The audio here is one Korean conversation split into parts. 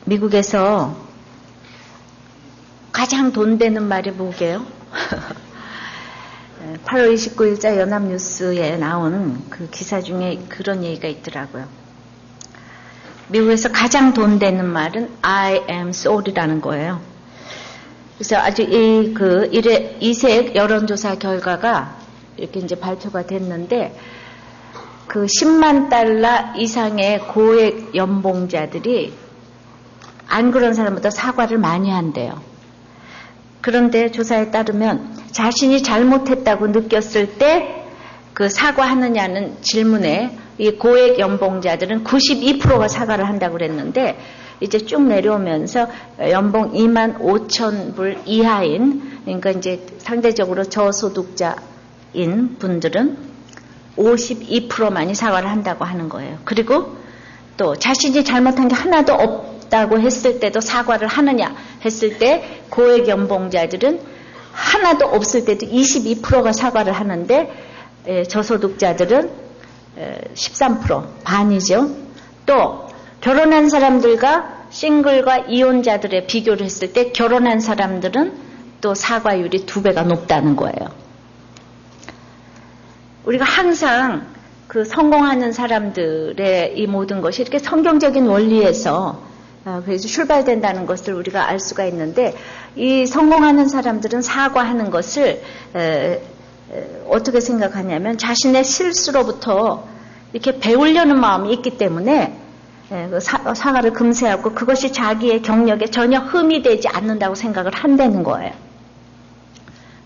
미국에서 가장 돈 되는 말이 뭐게요? 8월 29일자 연합뉴스에 나온 그 기사 중에 그런 얘기가 있더라고요. 미국에서 가장 돈 되는 말은 I am sorry라는 거예요. 그래서 아주 이색 여론조사 결과가 이렇게 이제 발표가 됐는데, 그 10만 달러 이상의 고액 연봉자들이 안 그런 사람보다 사과를 많이 한대요. 그런데 조사에 따르면 자신이 잘못했다고 느꼈을 때 그 사과하느냐는 질문에 이 고액 연봉자들은 92%가 사과를 한다고 그랬는데, 이제 쭉 내려오면서 연봉 2만 5천 불 이하인, 그러니까 이제 상대적으로 저소득자인 분들은 52%만이 사과를 한다고 하는 거예요. 그리고 또 자신이 잘못한 게 하나도 없다고 했을 때도 사과를 하느냐 했을 때 고액 연봉자들은 하나도 없을 때도 22%가 사과를 하는데, 저소득자들은 13%, 반이죠. 또 결혼한 사람들과 싱글과 이혼자들의 비교를 했을 때 결혼한 사람들은 또 사과율이 2배가 높다는 거예요. 우리가 항상 그 성공하는 사람들의 이 모든 것이 이렇게 성경적인 원리에서 그래서 출발된다는 것을 우리가 알 수가 있는데, 이 성공하는 사람들은 사과하는 것을 어떻게 생각하냐면 자신의 실수로부터 이렇게 배우려는 마음이 있기 때문에 사과를 금세하고 그것이 자기의 경력에 전혀 흠이 되지 않는다고 생각을 한다는 거예요.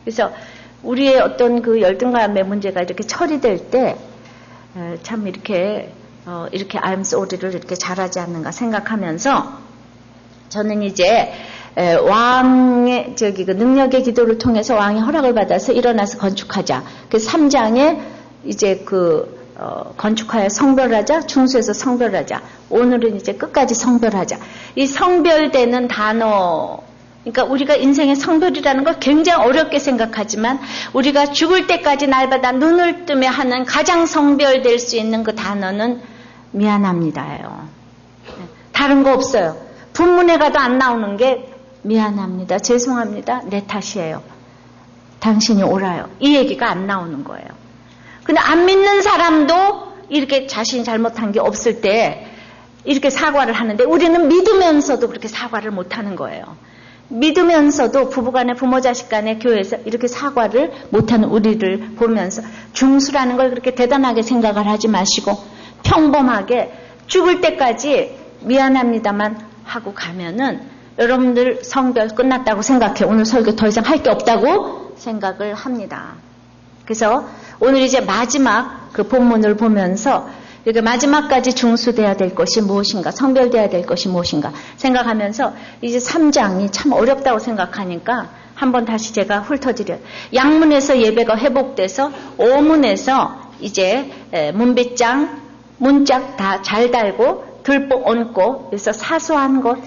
그래서 우리의 어떤 그 열등감의 문제가 이렇게 처리될 때 참 이렇게 I'm sorry를 이렇게 잘하지 않는가 생각하면서, 저는 이제 왕의 그 능력의 기도를 통해서 왕의 허락을 받아서 일어나서 건축하자. 그 3장에 이제 건축하여 성별하자, 중수에서 성별하자. 오늘은 이제 끝까지 성별하자. 이 성별되는 단어, 그러니까 우리가 인생의 성별이라는 걸 굉장히 어렵게 생각하지만 우리가 죽을 때까지 날마다 눈을 뜨며 하는 가장 성별될 수 있는 그 단어는 미안합니다예요. 다른 거 없어요. 본문에 가도 안 나오는 게 미안합니다, 죄송합니다, 내 탓이에요, 당신이 옳아요, 이 얘기가 안 나오는 거예요. 근데 안 믿는 사람도 이렇게 자신이 잘못한 게 없을 때 이렇게 사과를 하는데, 우리는 믿으면서도 그렇게 사과를 못하는 거예요. 믿으면서도 부부간에, 부모자식간에, 교회에서 이렇게 사과를 못하는 우리를 보면서 중수라는 걸 그렇게 대단하게 생각을 하지 마시고 평범하게 죽을 때까지 미안합니다만 하고 가면은 여러분들 성별 끝났다고 생각해. 오늘 설교 더 이상 할 게 없다고 생각을 합니다. 그래서 오늘 이제 마지막 그 본문을 보면서 이렇게 마지막까지 중수돼야 될 것이 무엇인가, 성별돼야 될 것이 무엇인가 생각하면서 이제 3장이 참 어렵다고 생각하니까 한번 다시 제가 훑어드려요. 양문에서 예배가 회복돼서 오문에서 이제 문빗장, 문짝 다 잘 달고 들보 얹고, 그래서 사소한 것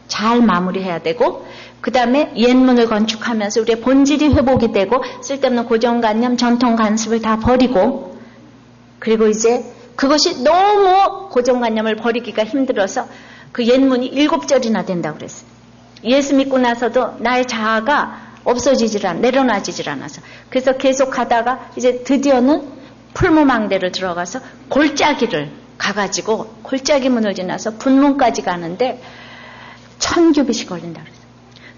잘 마무리해야 되고, 그 다음에 옛문을 건축하면서 우리의 본질이 회복이 되고 쓸데없는 고정관념, 전통 관습을 다 버리고, 그리고 이제 그것이 너무 고정관념을 버리기가 힘들어서 그 옛문이 7절이나 된다고 그랬어요. 예수 믿고 나서도 나의 자아가 없어지질 않아, 내려놔지질 않아서. 그래서 계속 가다가 이제 드디어는 풀무망대를 들어가서 골짜기를 가가지고 골짜기 문을 지나서 분문까지 가는데 1000규빗이 걸린다고 그랬어요.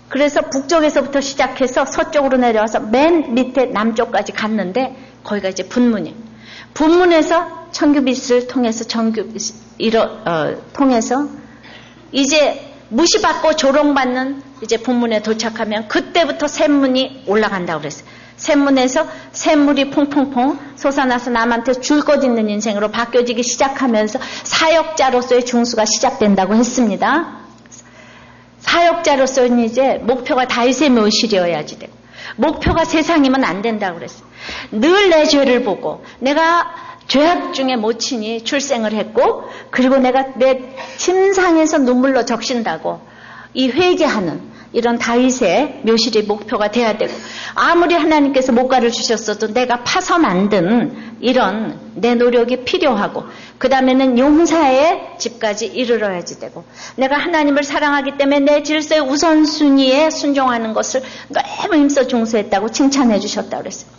그래서 북쪽에서부터 시작해서 서쪽으로 내려와서 맨 밑에 남쪽까지 갔는데 거기가 이제 분문이에요. 분문에서 1000규빗을 통해서 통해서 이제 무시받고 조롱받는 이제 분문에 도착하면 그때부터 샘문이 올라간다고 그랬어요. 샘문에서 샘물이 퐁퐁퐁 솟아나서 남한테 줄 것 있는 인생으로 바뀌어지기 시작하면서 사역자로서의 중수가 시작된다고 했습니다. 사역자로서는 이제 목표가 다윗의 묘실이어야지 되고, 목표가 세상이면 안 된다고 그랬어요. 늘 내 죄를 보고, 내가 죄악 중에 모친이 출생을 했고, 그리고 내가 내 침상에서 눈물로 적신다고 이 회개하는, 이런 다윗의 묘실이 목표가 돼야 되고, 아무리 하나님께서 목가를 주셨어도 내가 파서 만든 이런 내 노력이 필요하고, 그 다음에는 용사의 집까지 이르러야지 되고, 내가 하나님을 사랑하기 때문에 내 질서의 우선순위에 순종하는 것을 너무 힘써 중수했다고 칭찬해 주셨다고 그랬어요.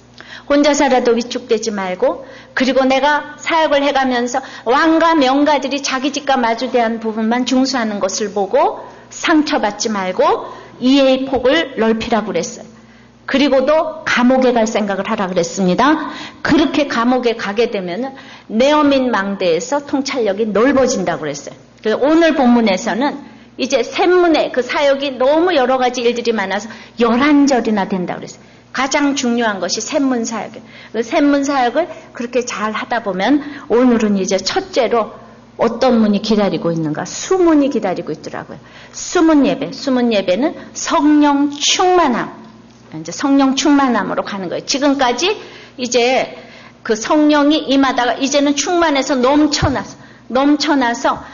혼자 살아도 위축되지 말고, 그리고 내가 사역을 해가면서 왕과 명가들이 자기 집과 마주대한 부분만 중수하는 것을 보고 상처받지 말고 이해의 폭을 넓히라고 그랬어요. 그리고도 감옥에 갈 생각을 하라 그랬습니다. 그렇게 감옥에 가게 되면 네오민 망대에서 통찰력이 넓어진다고 그랬어요. 그래서 오늘 본문에서는 이제 샘문의 그 사역이 너무 여러 가지 일들이 많아서 11절이나 된다고 그랬어요. 가장 중요한 것이 샘문 사역이에요. 그 샘문 사역을 그렇게 잘 하다 보면 오늘은 이제 첫째로 어떤 문이 기다리고 있는가? 수문이 기다리고 있더라고요. 수문 예배는 성령 충만함. 이제 성령 충만함으로 가는 거예요. 지금까지 이제 그 성령이 임하다가 이제는 충만해서 넘쳐나서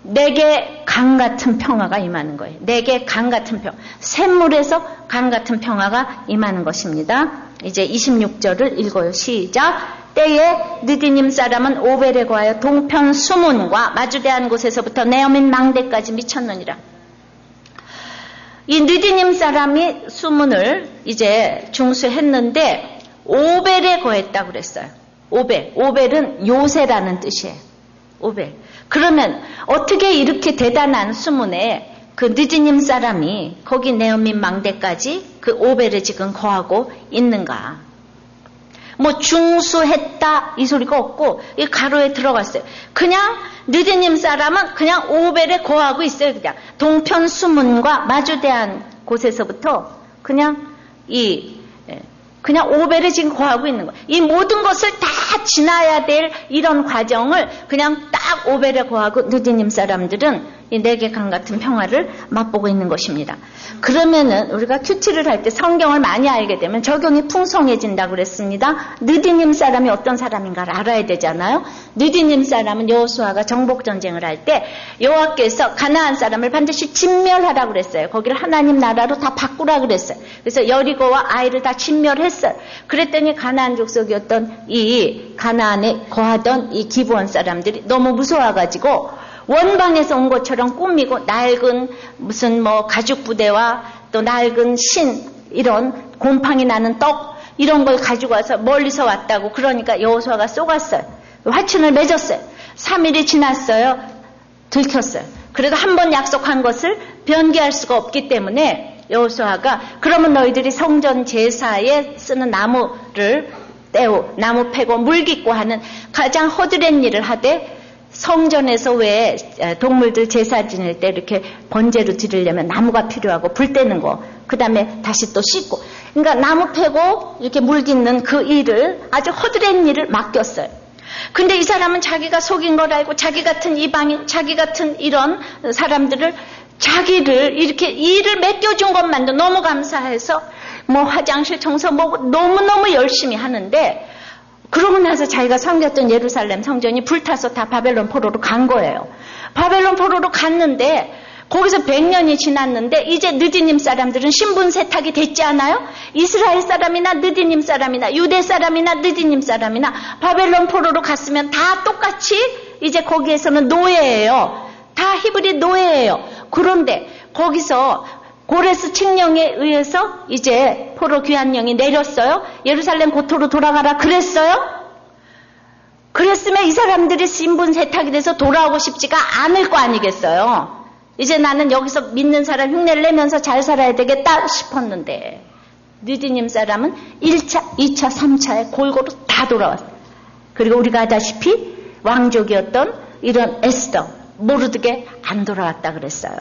내게 강 같은 평화가 임하는 거예요. 내게 강 같은 평화. 샘물에서 강 같은 평화가 임하는 것입니다. 이제 26절을 읽어요. 시작. 때에 느디님 사람은 오벨에 거하여 동편 수문과 마주대한 곳에서부터 네오민 망대까지 미쳤느니라. 이 느디님 사람이 수문을 이제 중수했는데 오벨에 거했다고 그랬어요. 오벨은 요새라는 뜻이에요. 오벨. 그러면 어떻게 이렇게 대단한 수문에 그 느디님 사람이 거기 네오민 망대까지 그 오벨에 지금 거하고 있는가? 뭐 중수했다 이 소리가 없고 이 가로에 들어갔어요. 그냥 느디님 사람은 그냥 오벨에 거하고 있어요. 그냥 동편 수문과 마주대한 곳에서부터 그냥 오벨에 지금 거하고 있는 거예요. 이 모든 것을 다 지나야 될 이런 과정을 그냥 딱 오벨에 거하고 느디님 사람들은 이 내게 강 같은 평화를 맛보고 있는 것입니다. 그러면은 우리가 큐티를 할 때 성경을 많이 알게 되면 적용이 풍성해진다고 그랬습니다. 느디님 사람이 어떤 사람인가를 알아야 되잖아요. 느디님 사람은 여호수아가 정복 전쟁을 할 때 여호와께서 가나안 사람을 반드시 진멸하라고 그랬어요. 거기를 하나님 나라로 다 바꾸라 그랬어요. 그래서 여리고와 아이를 다 진멸했어요. 그랬더니 가나안 족속이었던 이 가나안에 거하던 이 기브온 사람들이 너무 무서워가지고 원방에서 온 것처럼 꾸미고 낡은 무슨 뭐 가죽 부대와 또 낡은 이런 곰팡이 나는 떡 이런 걸 가지고 와서 멀리서 왔다고. 그러니까 여호수아가 쏘갔어요. 화친을 맺었어요. 3일이 지났어요. 들켰어요. 그래도 한 번 약속한 것을 변개할 수가 없기 때문에 여호수아가 그러면 너희들이 성전 제사에 쓰는 나무를 나무 패고 물 깃고 하는 가장 허드렛 일을 하되, 성전에서 왜 동물들 제사 지낼 때 이렇게 번제로 드리려면 나무가 필요하고 불 떼는 거, 그 다음에 다시 또 씻고, 그러니까 나무 패고 이렇게 물 깃는 그 일을 아주 허드렛 일을 맡겼어요. 근데 이 사람은 자기가 속인 걸 알고 자기 같은 이방인, 자기 같은 이런 사람들을 자기를 이렇게 일을 맡겨준 것만도 너무 감사해서 뭐 화장실 청소 뭐 너무너무 열심히 하는데, 그러고 나서 자기가 섬겼던 예루살렘 성전이 불타서 다 바벨론 포로로 간 거예요. 바벨론 포로로 갔는데 거기서 100년이 지났는데 이제 느디님 사람들은 신분 세탁이 됐지 않아요? 이스라엘 사람이나 느디님 사람이나 유대 사람이나 느디님 사람이나 바벨론 포로로 갔으면 다 똑같이 이제 거기에서는 노예예요. 다 히브리 노예예요. 그런데 거기서 고레스 칙령에 의해서 이제 포로 귀환령이 내렸어요. 예루살렘 고토로 돌아가라 그랬어요. 그랬으면 이 사람들이 신분 세탁이 돼서 돌아오고 싶지가 않을 거 아니겠어요. 이제 나는 여기서 믿는 사람 흉내를 내면서 잘 살아야 되겠다 싶었는데, 느디님 사람은 1차, 2차, 3차에 골고루 다 돌아왔어요. 그리고 우리가 아다시피 왕족이었던 이런 에스더, 모르드게 안 돌아왔다 그랬어요.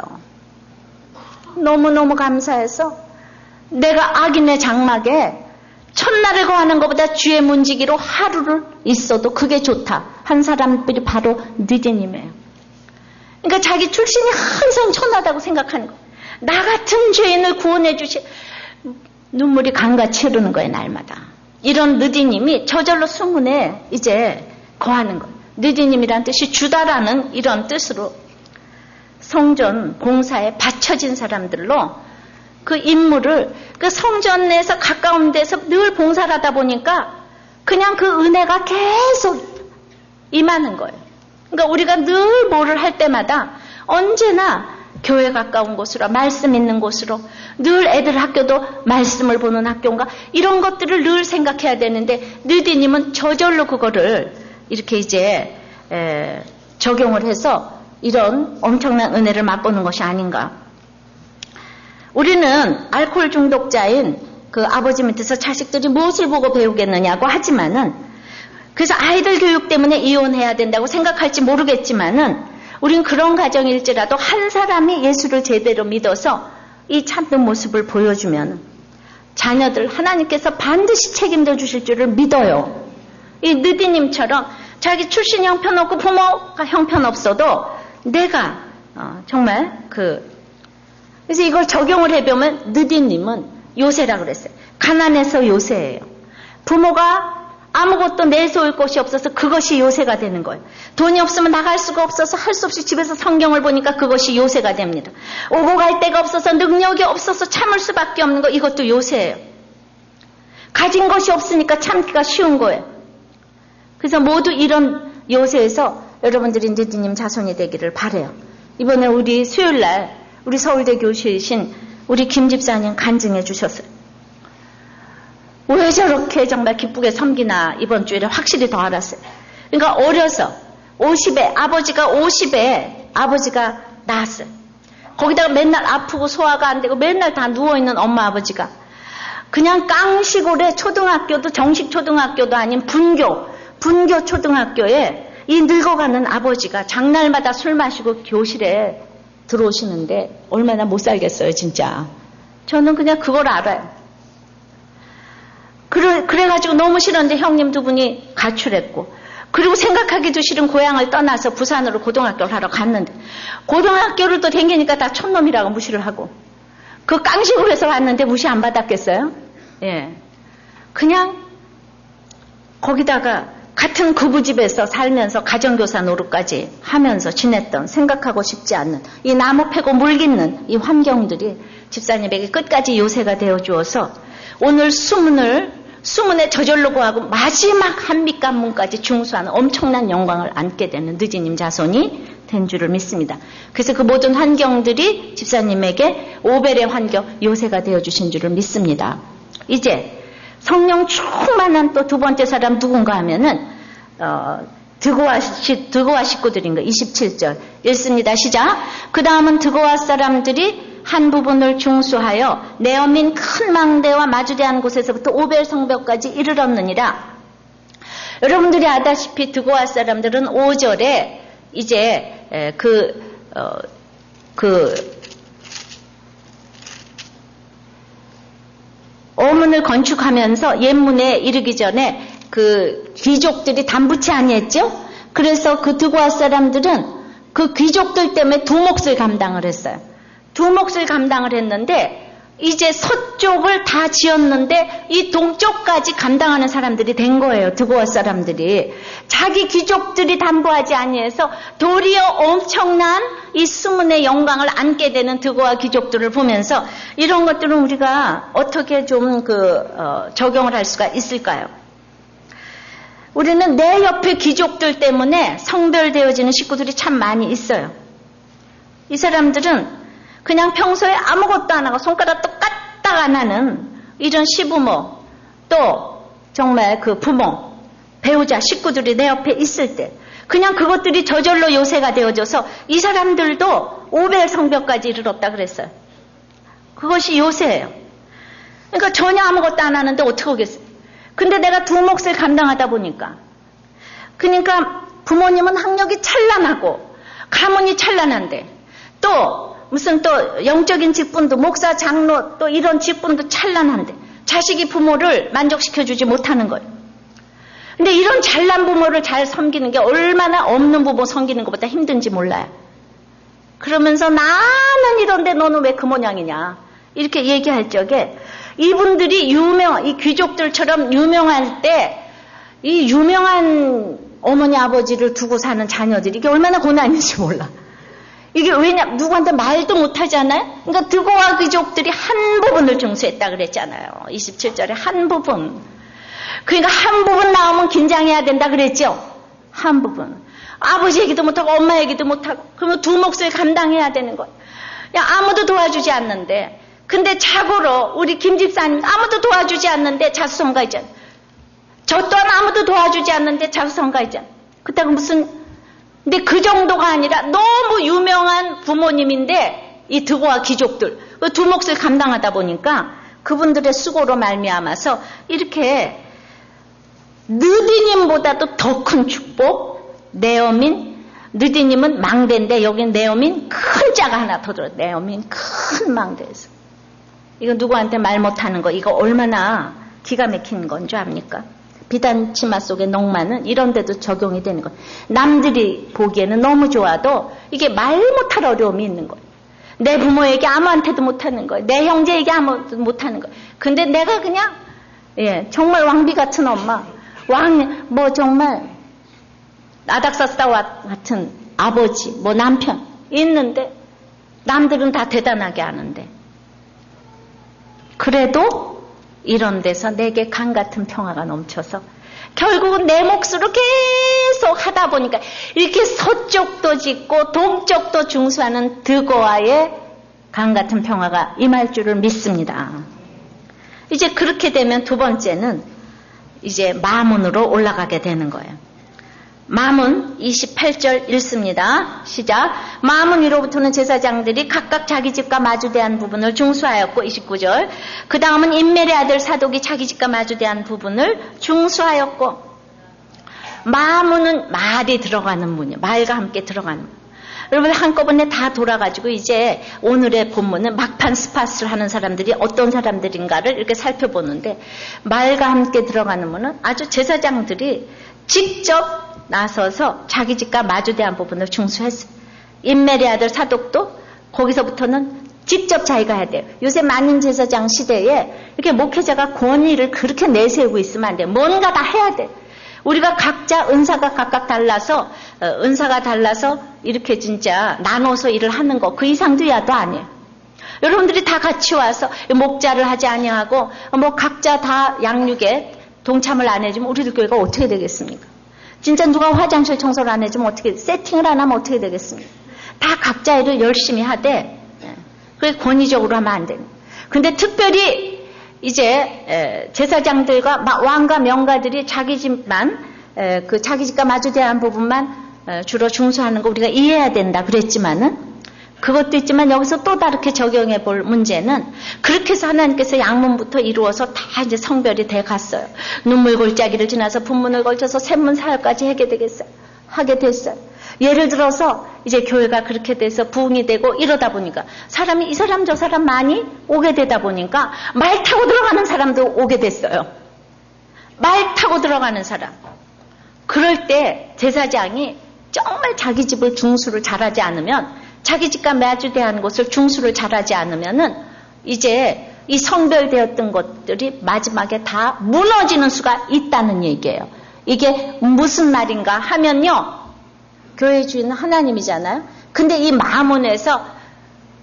너무너무 감사해서 내가 악인의 장막에 첫날을 거하는 것보다 주의 문지기로 하루를 있어도 그게 좋다 한 사람들이 바로 느디님이에요. 그러니까 자기 출신이 항상 천하다고 생각하는 거예요. 나 같은 죄인을 구원해 주시, 눈물이 강같이 흐르는 거예요, 날마다. 이런 느디님이 저절로 수문에 이제 거하는 거예요. 느디님이란 뜻이 주다라는 이런 뜻으로 성전 공사에 바쳐진 사람들로 그 임무를 그 성전 내에서 가까운 데서 늘 봉사를 하다 보니까 그냥 그 은혜가 계속 임하는 거예요. 그러니까 우리가 늘 뭐를 할 때마다 언제나 교회 가까운 곳으로, 말씀 있는 곳으로, 늘 애들 학교도 말씀을 보는 학교인가, 이런 것들을 늘 생각해야 되는데, 느디님은 저절로 그거를 이렇게 이제 적용을 해서 이런 엄청난 은혜를 맛보는 것이 아닌가. 우리는 알코올 중독자인 그 아버지 밑에서 자식들이 무엇을 보고 배우겠느냐고 하지만은, 그래서 아이들 교육 때문에 이혼해야 된다고 생각할지 모르겠지만은, 우린 그런 가정일지라도 한 사람이 예수를 제대로 믿어서 이 참된 모습을 보여주면 자녀들 하나님께서 반드시 책임져 주실 줄을 믿어요. 이 느디님처럼 자기 출신 형편없고 부모가 형편없어도 내가 정말 그래서 이걸 적용을 해보면 느디님은 요새라고 그랬어요. 가난해서 요새예요. 부모가 아무것도 내세울 곳이 없어서 그것이 요새가 되는 거예요. 돈이 없으면 나갈 수가 없어서 할 수 없이 집에서 성경을 보니까 그것이 요새가 됩니다. 오고 갈 데가 없어서 능력이 없어서 참을 수밖에 없는 거, 이것도 요새예요. 가진 것이 없으니까 참기가 쉬운 거예요. 그래서 모두 이런 요새에서 여러분들이 느디님 자손이 되기를 바라요. 이번에 우리 수요일날 우리 서울대 교수이신 우리 김 집사님 간증해 주셨어요. 왜 저렇게 정말 기쁘게 섬기나 이번 주에 확실히 더 알았어요. 그러니까 어려서 50에 아버지가 50에 아버지가 낳았어요. 거기다가 맨날 아프고 소화가 안 되고 맨날 다 누워있는 엄마 아버지가 그냥 깡시골에 초등학교도 정식 초등학교도 아닌 분교 초등학교에 이 늙어가는 아버지가 장날마다 술 마시고 교실에 들어오시는데 얼마나 못 살겠어요 진짜. 저는 그냥 그걸 알아요. 그래가지고 너무 싫었는데 형님 두 분이 가출했고, 그리고 생각하기도 싫은 고향을 떠나서 부산으로 고등학교를 하러 갔는데, 고등학교를 또 댕기니까 다 촌놈이라고 무시를 하고, 그 깡식으로 왔는데 무시 안 받았겠어요? 예. 그냥 거기다가 같은 부부집에서 살면서 가정교사 노릇까지 하면서 지냈던, 생각하고 싶지 않는 이 나무 패고 물 깃는 이 환경들이 집사님에게 끝까지 요새가 되어 주어서 오늘 수문에 저절로 구하고 마지막 한 밑간문까지 중수하는 엄청난 영광을 안게 되는 느디님 자손이 된 줄을 믿습니다. 그래서 그 모든 환경들이 집사님에게 오벨의 환경, 요새가 되어주신 줄을 믿습니다. 이제 성령 충만한 또 두 번째 사람 누군가 하면은 드고아 식구들인 거 27절 읽습니다. 시작. 그 다음은 드고아 사람들이 한 부분을 중수하여 네어민 큰 망대와 마주대한 곳에서부터 오벨 성벽까지 이르렀느니라. 여러분들이 아다시피 드고아 사람들은 5절에 이제 어문을 건축하면서 옛문에 이르기 전에 그 귀족들이 담부치 아니했죠? 그래서 그 드고아 사람들은 그 귀족들 때문에 두 몫을 감당을 했어요. 두 몫을 감당을 했는데 이제 서쪽을 다 지었는데 이 동쪽까지 감당하는 사람들이 된 거예요. 드고아 사람들이. 자기 귀족들이 담보하지 아니해서 도리어 엄청난 이 수문의 영광을 안게 되는 드고아 귀족들을 보면서 이런 것들은 우리가 어떻게 좀 적용을 할 수가 있을까요? 우리는 내 옆에 귀족들 때문에 성별되어지는 식구들이 참 많이 있어요. 이 사람들은 그냥 평소에 아무것도 안 하고 손가락도 까딱 안 하는 이런 시부모, 또 정말 그 부모, 배우자, 식구들이 내 옆에 있을 때 그냥 그것들이 저절로 요새가 되어져서 이 사람들도 오벨 성벽까지 이르렀다 그랬어요. 그것이 요새예요. 그러니까 전혀 아무것도 안 하는데 어떻게 오겠어요? 근데 내가 두 몫을 감당하다 보니까 그러니까 부모님은 학력이 찬란하고 가문이 찬란한데 또 무슨 또 영적인 직분도 목사, 장로 또 이런 직분도 찬란한데 자식이 부모를 만족시켜주지 못하는 거예요. 근데 이런 잘난 부모를 잘 섬기는 게 얼마나 없는 부모 섬기는 것보다 힘든지 몰라요. 그러면서 나는 이런데 너는 왜 그 모양이냐 이렇게 얘기할 적에 이분들이 이 귀족들처럼 유명할 때 이 유명한 어머니 아버지를 두고 사는 자녀들이 이게 얼마나 고난인지 몰라. 이게 왜냐, 누구한테 말도 못하잖아요. 그러니까 드고와 귀족들이 한 부분을 중수했다 그랬잖아요. 27절에 한 부분. 그러니까 한 부분 나오면 긴장해야 된다 그랬죠. 한 부분. 아버지 얘기도 못하고 엄마 얘기도 못하고 그러면 두 몫을 감당해야 되는 거예요. 야, 아무도 도와주지 않는데, 근데 자고로 우리 김 집사님 아무도 도와주지 않는데 자수성가했잖아요. 저 또한 아무도 도와주지 않는데 자수성가했잖아요. 그때가 무슨, 근데 그 정도가 아니라 너무 유명한 부모님인데 이 드고와 귀족들 두 몫을 감당하다 보니까 그분들의 수고로 말미암아서 이렇게 느디님보다도 더 큰 축복, 네오민, 느디님은 망대인데 여긴 네오민 큰 자가 하나 더 들어. 네오민 큰 망대에서. 이거 누구한테 말 못하는 거, 이거 얼마나 기가 막힌 건 줄 압니까? 비단 치마 속의 넉마는 이런 데도 적용이 되는 거예요. 남들이 보기에는 너무 좋아도 이게 말 못할 어려움이 있는 거예요. 내 부모에게 아무한테도 못하는 거예요. 내 형제에게 아무도 못하는 거예요. 근데 내가 그냥 정말 왕비 같은 엄마, 정말 나닥사스다와 같은 아버지, 남편 있는데 남들은 다 대단하게 하는데 그래도 이런 데서 내게 강 같은 평화가 넘쳐서 결국은 내 몫으로 계속 하다 보니까 이렇게 서쪽도 짓고 동쪽도 중수하는 드고아의 강 같은 평화가 임할 줄을 믿습니다. 이제 그렇게 되면 두 번째는 이제 마문으로 올라가게 되는 거예요. 마문 28절 읽습니다. 시작. 마문 위로부터는 제사장들이 각각 자기 집과 마주대한 부분을 중수하였고 29절. 그 다음은 임멜의 아들 사독이 자기 집과 마주대한 부분을 중수하였고, 마문은 말이 들어가는 문이에요. 말과 함께 들어가는 문. 여러분 한꺼번에 다 돌아가지고 이제 오늘의 본문은 막판 스팟을 하는 사람들이 어떤 사람들인가를 이렇게 살펴보는데, 말과 함께 들어가는 문은 아주 제사장들이 직접 나서서 자기 집과 마주대한 부분을 중수했어요. 임멜의 아들 사독도 거기서부터는 직접 자기가 해야 돼요. 요새 만인 제사장 시대에 이렇게 목회자가 권위를 그렇게 내세우고 있으면 안 돼요. 뭔가 다 해야 돼요. 우리가 각자 은사가 각각 달라서 이렇게 진짜 나눠서 일을 하는 거 그 이상도 야도 아니에요. 여러분들이 다 같이 와서 목자를 하지 아니하고 각자 다 양육에 동참을 안 해주면 우리들 교회가 어떻게 되겠습니까? 진짜 누가 화장실 청소를 안 해주면 어떻게, 세팅을 안 하면 어떻게 되겠습니까? 다 각자 일을 열심히 하되, 그게 권위적으로 하면 안 됩니다. 근데 특별히 이제 제사장들과 왕과 명가들이 자기 집만, 자기 집과 마주대한 부분만 주로 중수하는 거 우리가 이해해야 된다 그랬지만은, 그것도 있지만 여기서 또 다르게 적용해 볼 문제는, 그렇게 해서 하나님께서 양문부터 이루어서 다 이제 성별이 돼 갔어요. 눈물 골짜기를 지나서 분문을 걸쳐서 샘문 사역까지 하게 됐어요. 예를 들어서 이제 교회가 그렇게 돼서 부흥이 되고 이러다 보니까 사람이 이 사람 저 사람 많이 오게 되다 보니까 말 타고 들어가는 사람도 오게 됐어요. 말 타고 들어가는 사람. 그럴 때 제사장이 정말 자기 집을 중수를 잘하지 않으면, 자기 집과 마주대한 곳을 중수를 잘하지 않으면은 이제 이 성별되었던 것들이 마지막에 다 무너지는 수가 있다는 얘기예요. 이게 무슨 말인가 하면요, 교회 주인은 하나님이잖아요. 근데 이 마문에서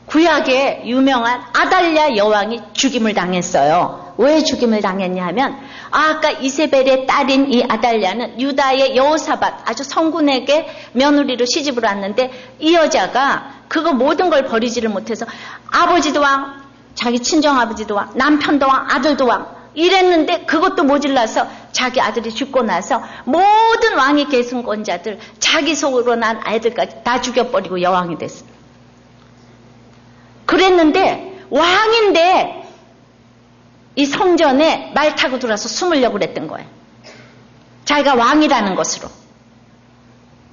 구약의 유명한 아달랴 여왕이 죽임을 당했어요. 왜 죽임을 당했냐 하면, 아까 이세벨의 딸인 이 아달랴는 유다의 여호사밧, 아주 성군에게 며느리로 시집을 왔는데, 이 여자가 그거 모든 걸 버리지를 못해서 아버지도 왕, 자기 친정아버지도 왕, 남편도 왕, 아들도 왕 이랬는데, 그것도 모질라서 자기 아들이 죽고 나서 모든 왕의 계승권자들, 자기 속으로 난 아이들까지 다 죽여버리고 여왕이 됐어요. 그랬는데 왕인데 이 성전에 말 타고 들어와서 숨으려고 그랬던 거예요. 자기가 왕이라는 것으로.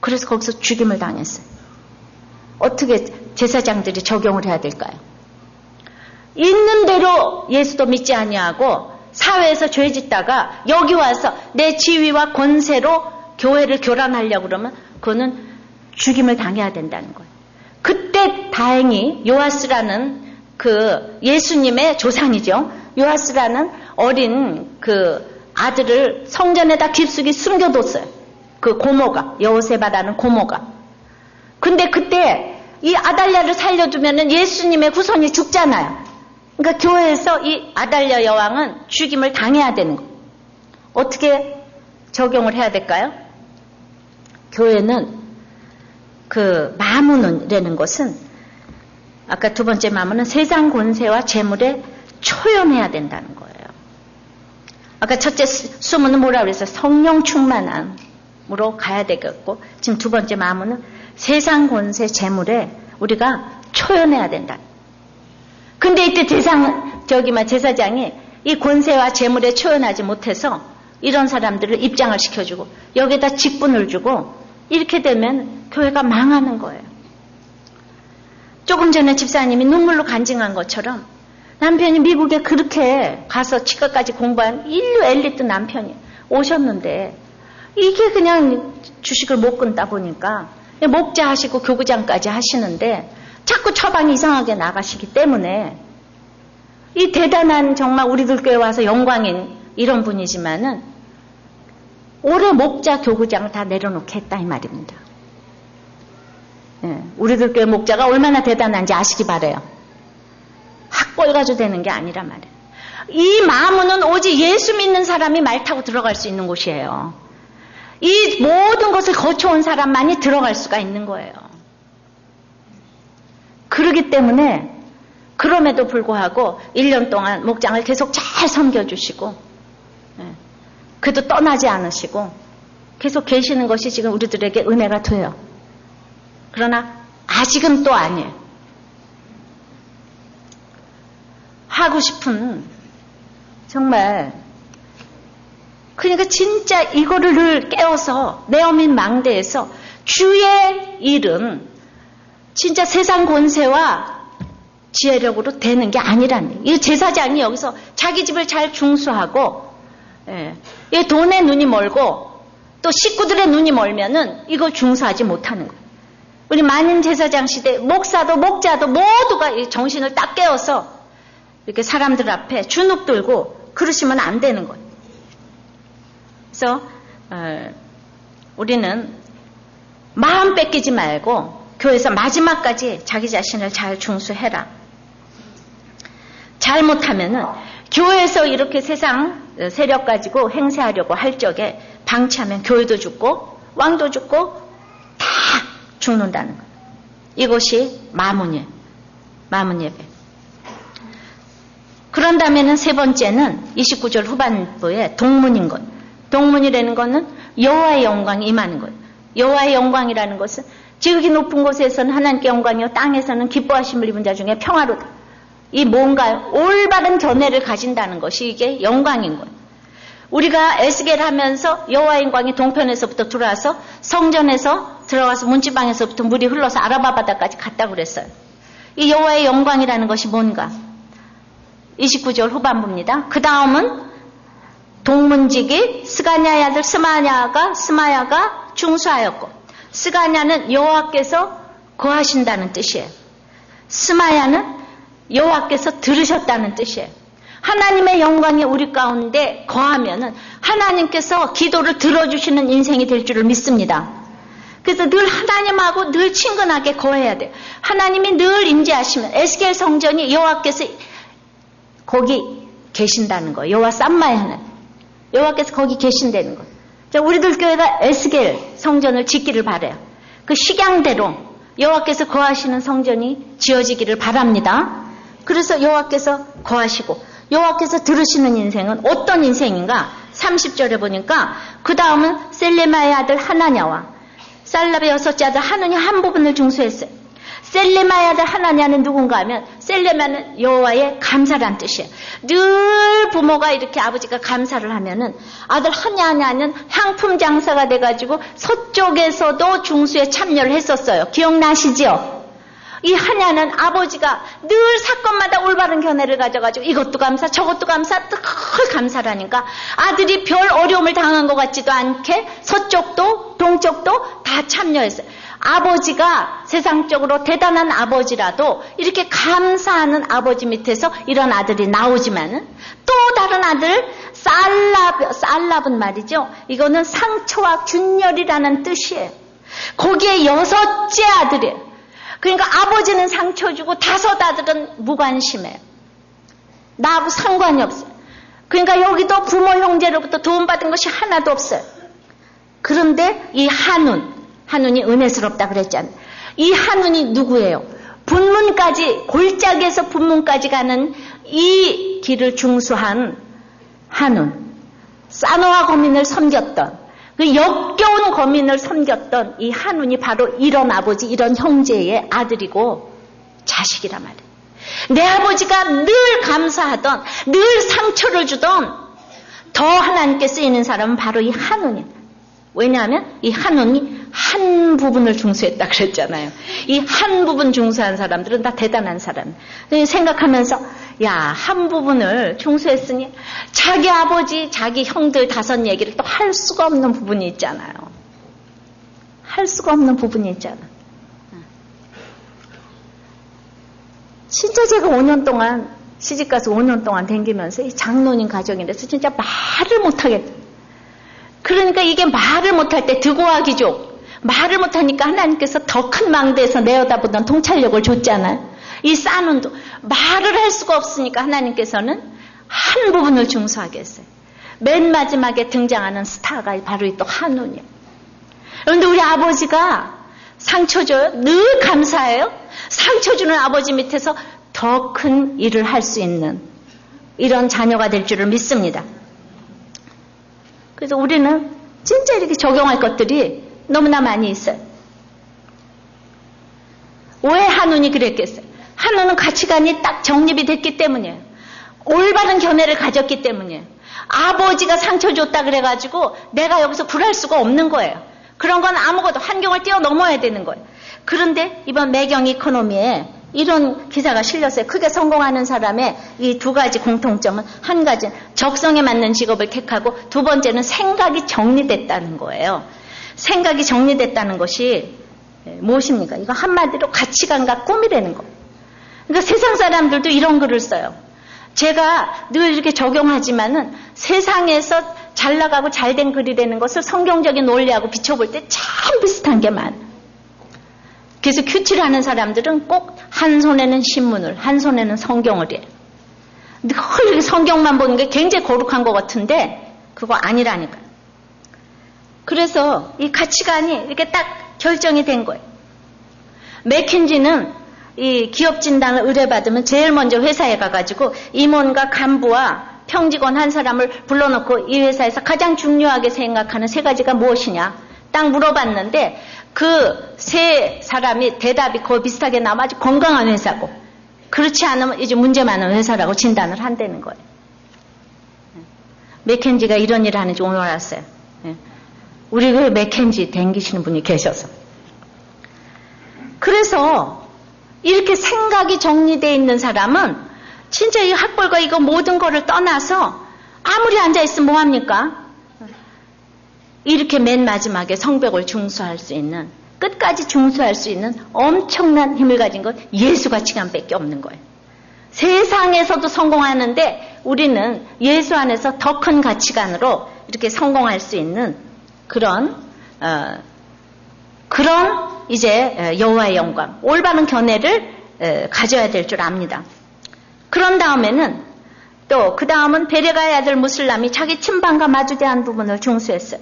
그래서 거기서 죽임을 당했어요. 어떻게 제사장들이 적용을 해야 될까요? 있는 대로 예수도 믿지 아니하고 사회에서 죄 짓다가 여기 와서 내 지위와 권세로 교회를 교란하려고 그러면 그거는 죽임을 당해야 된다는 거예요. 그때 다행히 요아스라는 그 예수님의 조상이죠. 요아스라는 어린 그 아들을 성전에다 깊숙이 숨겨뒀어요. 그 고모가, 여호세바라는 고모가. 근데 그때 이 아달랴를 살려두면은 예수님의 후손이 죽잖아요. 그러니까 교회에서 이 아달랴 여왕은 죽임을 당해야 되는 거예요. 어떻게 적용을 해야 될까요? 교회는 그 마문이라는 것은 아까 두 번째 마문은 세상 권세와 재물에 초연해야 된다는 거예요. 아까 첫째 수문은 뭐라 그랬어요? 성령 충만함으로 가야 되겠고, 지금 두 번째 마문은 세상 권세 재물에 우리가 초연해야 된다. 근데 이때 제사장이 이 권세와 재물에 초연하지 못해서 이런 사람들을 입장을 시켜주고 여기다 직분을 주고 이렇게 되면 교회가 망하는 거예요. 조금 전에 집사님이 눈물로 간증한 것처럼 남편이 미국에 그렇게 가서 치과까지 공부한 인류 엘리트 남편이 오셨는데 이게 그냥 주식을 못 끊다 보니까 목자 하시고 교구장까지 하시는데 자꾸 처방이 이상하게 나가시기 때문에 이 대단한 정말 우리들 교회 와서 영광인 이런 분이지만은 올해 목자 교구장을 다 내려놓겠다 이 말입니다. 예, 우리들 교회 목자가 얼마나 대단한지 아시기 바라요. 학벌 가지고 되는 게 아니란 말이에요. 이 마문은 오직 예수 믿는 사람이 말 타고 들어갈 수 있는 곳이에요. 이 모든 것을 거쳐온 사람만이 들어갈 수가 있는 거예요. 그러기 때문에 그럼에도 불구하고 1년 동안 목장을 계속 잘 섬겨주시고 그래도 떠나지 않으시고 계속 계시는 것이 지금 우리들에게 은혜가 돼요. 그러나 아직은 또 아니에요. 하고 싶은 정말 그러니까 진짜 이거를 늘 깨워서 내어민 망대에서 주의 일은 진짜 세상 권세와 지혜력으로 되는 게 아니라는 거예요. 이 제사장이 여기서 자기 집을 잘 중수하고 이 돈에 눈이 멀고 또 식구들의 눈이 멀면은 이걸 중수하지 못하는 거예요. 우리 만인 제사장 시대 목사도 목자도 모두가 이 정신을 딱 깨워서 이렇게 사람들 앞에 주눅 들고 그러시면 안 되는 거예요. 그래서 우리는 마음 뺏기지 말고 교회에서 마지막까지 자기 자신을 잘 중수해라. 잘못하면은 교회에서 이렇게 세상 세력 가지고 행세하려고 할 적에 방치하면 교회도 죽고 왕도 죽고 다 죽는다는 거예요. 이것이 마문이에요. 마문 예배. 그런다면은 세 번째는 29절 후반부에 동문인 것. 동문이라는 것은 여호와의 영광이 임하는 거예요. 여호와의 영광이라는 것은 지극히 높은 곳에서는 하나님께 영광이요 땅에서는 기뻐하심을 입은 자 중에 평화로다. 이 뭔가요? 올바른 견해를 가진다는 것이 이게 영광인 거예요. 우리가 에스겔 하면서 여호와의 영광이 동편에서부터 들어와서 성전에서 들어와서 문지방에서부터 물이 흘러서 아라바 바다까지 갔다고 그랬어요. 이 여호와의 영광이라는 것이 뭔가? 29절 후반부입니다. 그 다음은 동문직이 스가냐의 아들 스마야가 중수하였고, 스가냐는 여호와께서 거하신다는 뜻이에요. 스마야는 여호와께서 들으셨다는 뜻이에요. 하나님의 영광이 우리 가운데 거하면은 하나님께서 기도를 들어주시는 인생이 될 줄을 믿습니다. 그래서 늘 하나님하고 늘 친근하게 거해야 돼요. 하나님이 늘 임재하시면 에스겔 성전이 여호와께서 거기 계신다는 거예요. 여호와 쌈마의 하나님. 여호와께서 거기 계신다는 거예요. 자, 우리들 교회가 에스겔 성전을 짓기를 바라요. 그 식양대로 여호와께서 거하시는 성전이 지어지기를 바랍니다. 그래서 여호와께서 거하시고 여호와께서 들으시는 인생은 어떤 인생인가? 30절에 보니까 그 다음은 셀레마의 아들 하나냐와 살랍의 여섯째 아들 하느니 한 부분을 중수했어요. 셀레마의 아들 하나냐는 누군가 하면 셀레마는 여호와의 감사란 뜻이에요. 늘 부모가 이렇게 아버지가 감사를 하면은 아들 하냐냐는 향품 장사가 돼가지고 서쪽에서도 중수에 참여를 했었어요. 기억나시죠? 이 하냐는 아버지가 늘 사건마다 올바른 견해를 가져가지고 이것도 감사 저것도 감사 늘 감사라니까 아들이 별 어려움을 당한 것 같지도 않게 서쪽도 동쪽도 다 참여했어요. 아버지가 세상적으로 대단한 아버지라도 이렇게 감사하는 아버지 밑에서 이런 아들이 나오지만은 또 다른 아들 살랍은 말이죠. 이거는 상처와 균열이라는 뜻이에요. 거기에 여섯째 아들이에요. 그러니까 아버지는 상처 주고 다섯 아들은 무관심해요. 나하고 상관이 없어요. 그러니까 여기도 부모 형제로부터 도움받은 것이 하나도 없어요. 그런데 이 한운이 은혜스럽다 그랬잖아요. 이 한운이 누구예요? 분문까지, 골짜기에서 분문까지 가는 이 길을 중수한 한운. 사노아 거민을 섬겼던, 그 역겨운 거민을 섬겼던 이 한운이 바로 이런 아버지, 이런 형제의 아들이고 자식이란 말이에요. 내 아버지가 늘 감사하던, 늘 상처를 주던 더 하나님께 쓰이는 사람은 바로 이 한운이에요. 왜냐하면 이 한운이 한 부분을 중수했다 그랬잖아요. 이 한 부분 중수한 사람들은 다 대단한 사람. 생각하면서 야, 한 부분을 중수했으니 자기 아버지, 자기 형들 다섯 얘기를 또 할 수가 없는 부분이 있잖아요. 할 수가 없는 부분이 있잖아. 진짜 제가 5년 동안 시집가서 5년 동안 댕기면서 이 장로님 가정이라서 진짜 말을 못하겠다. 그러니까 이게 말을 못할 때 드고아 귀족, 말을 못하니까 하나님께서 더 큰 망대에서 내어다보던 통찰력을 줬잖아요. 이 싸눈도 말을 할 수가 없으니까 하나님께서는 한 부분을 중수하게 했어요. 맨 마지막에 등장하는 스타가 바로 또 한운이에요. 그런데 우리 아버지가 상처 줘요? 늘 감사해요? 상처 주는 아버지 밑에서 더 큰 일을 할 수 있는 이런 자녀가 될 줄을 믿습니다. 그래서 우리는 진짜 이렇게 적용할 것들이 너무나 많이 있어요. 왜 한운이 그랬겠어요? 한운은 가치관이 딱 정립이 됐기 때문이에요. 올바른 견해를 가졌기 때문이에요. 아버지가 상처 줬다 그래가지고 내가 여기서 굴할 수가 없는 거예요. 그런 건 아무것도 환경을 뛰어넘어야 되는 거예요. 그런데 이번 매경 이코노미에 이런 기사가 실렸어요. 크게 성공하는 사람의 이 두 가지 공통점은, 한 가지는 적성에 맞는 직업을 택하고, 두 번째는 생각이 정리됐다는 거예요. 생각이 정리됐다는 것이 무엇입니까? 이거 한마디로 가치관과 꿈이라는 거예요. 그러니까 세상 사람들도 이런 글을 써요. 제가 늘 이렇게 적용하지만은 세상에서 잘 나가고 잘된 글이라는 것을 성경적인 논리하고 비춰볼 때 참 비슷한 게 많아요. 그래서 큐티를 하는 사람들은 꼭 한 손에는 신문을, 한 손에는 성경을 해요. 늘 성경만 보는 게 굉장히 거룩한 것 같은데 그거 아니라니까요. 그래서 이 가치관이 이렇게 딱 결정이 된 거예요. 맥킨지는 이 기업 진단을 의뢰받으면 제일 먼저 회사에 가가지고 임원과 간부와 평직원 한 사람을 불러놓고 이 회사에서 가장 중요하게 생각하는 세 가지가 무엇이냐 딱 물어봤는데 그 세 사람이 대답이 거의 비슷하게 나와 아주 건강한 회사고, 그렇지 않으면 이제 문제 많은 회사라고 진단을 한다는 거예요. 맥켄지가 이런 일을 하는지 오늘 알았어요. 우리 교회 맥켄지 댕기시는 분이 계셔서. 그래서 이렇게 생각이 정리되어 있는 사람은 진짜 이 학벌과 이거 모든 거를 떠나서 아무리 앉아있으면 뭐합니까? 이렇게 맨 마지막에 성벽을 중수할 수 있는, 끝까지 중수할 수 있는 엄청난 힘을 가진 건 예수 가치관밖에 없는 거예요. 세상에서도 성공하는데 우리는 예수 안에서 더 큰 가치관으로 이렇게 성공할 수 있는 그런 이제 여호와의 영광, 올바른 견해를 가져야 될 줄 압니다. 그런 다음에는 또 그 다음은 베레가의 아들 무슬람이 자기 친방과 마주대한 부분을 중수했어요.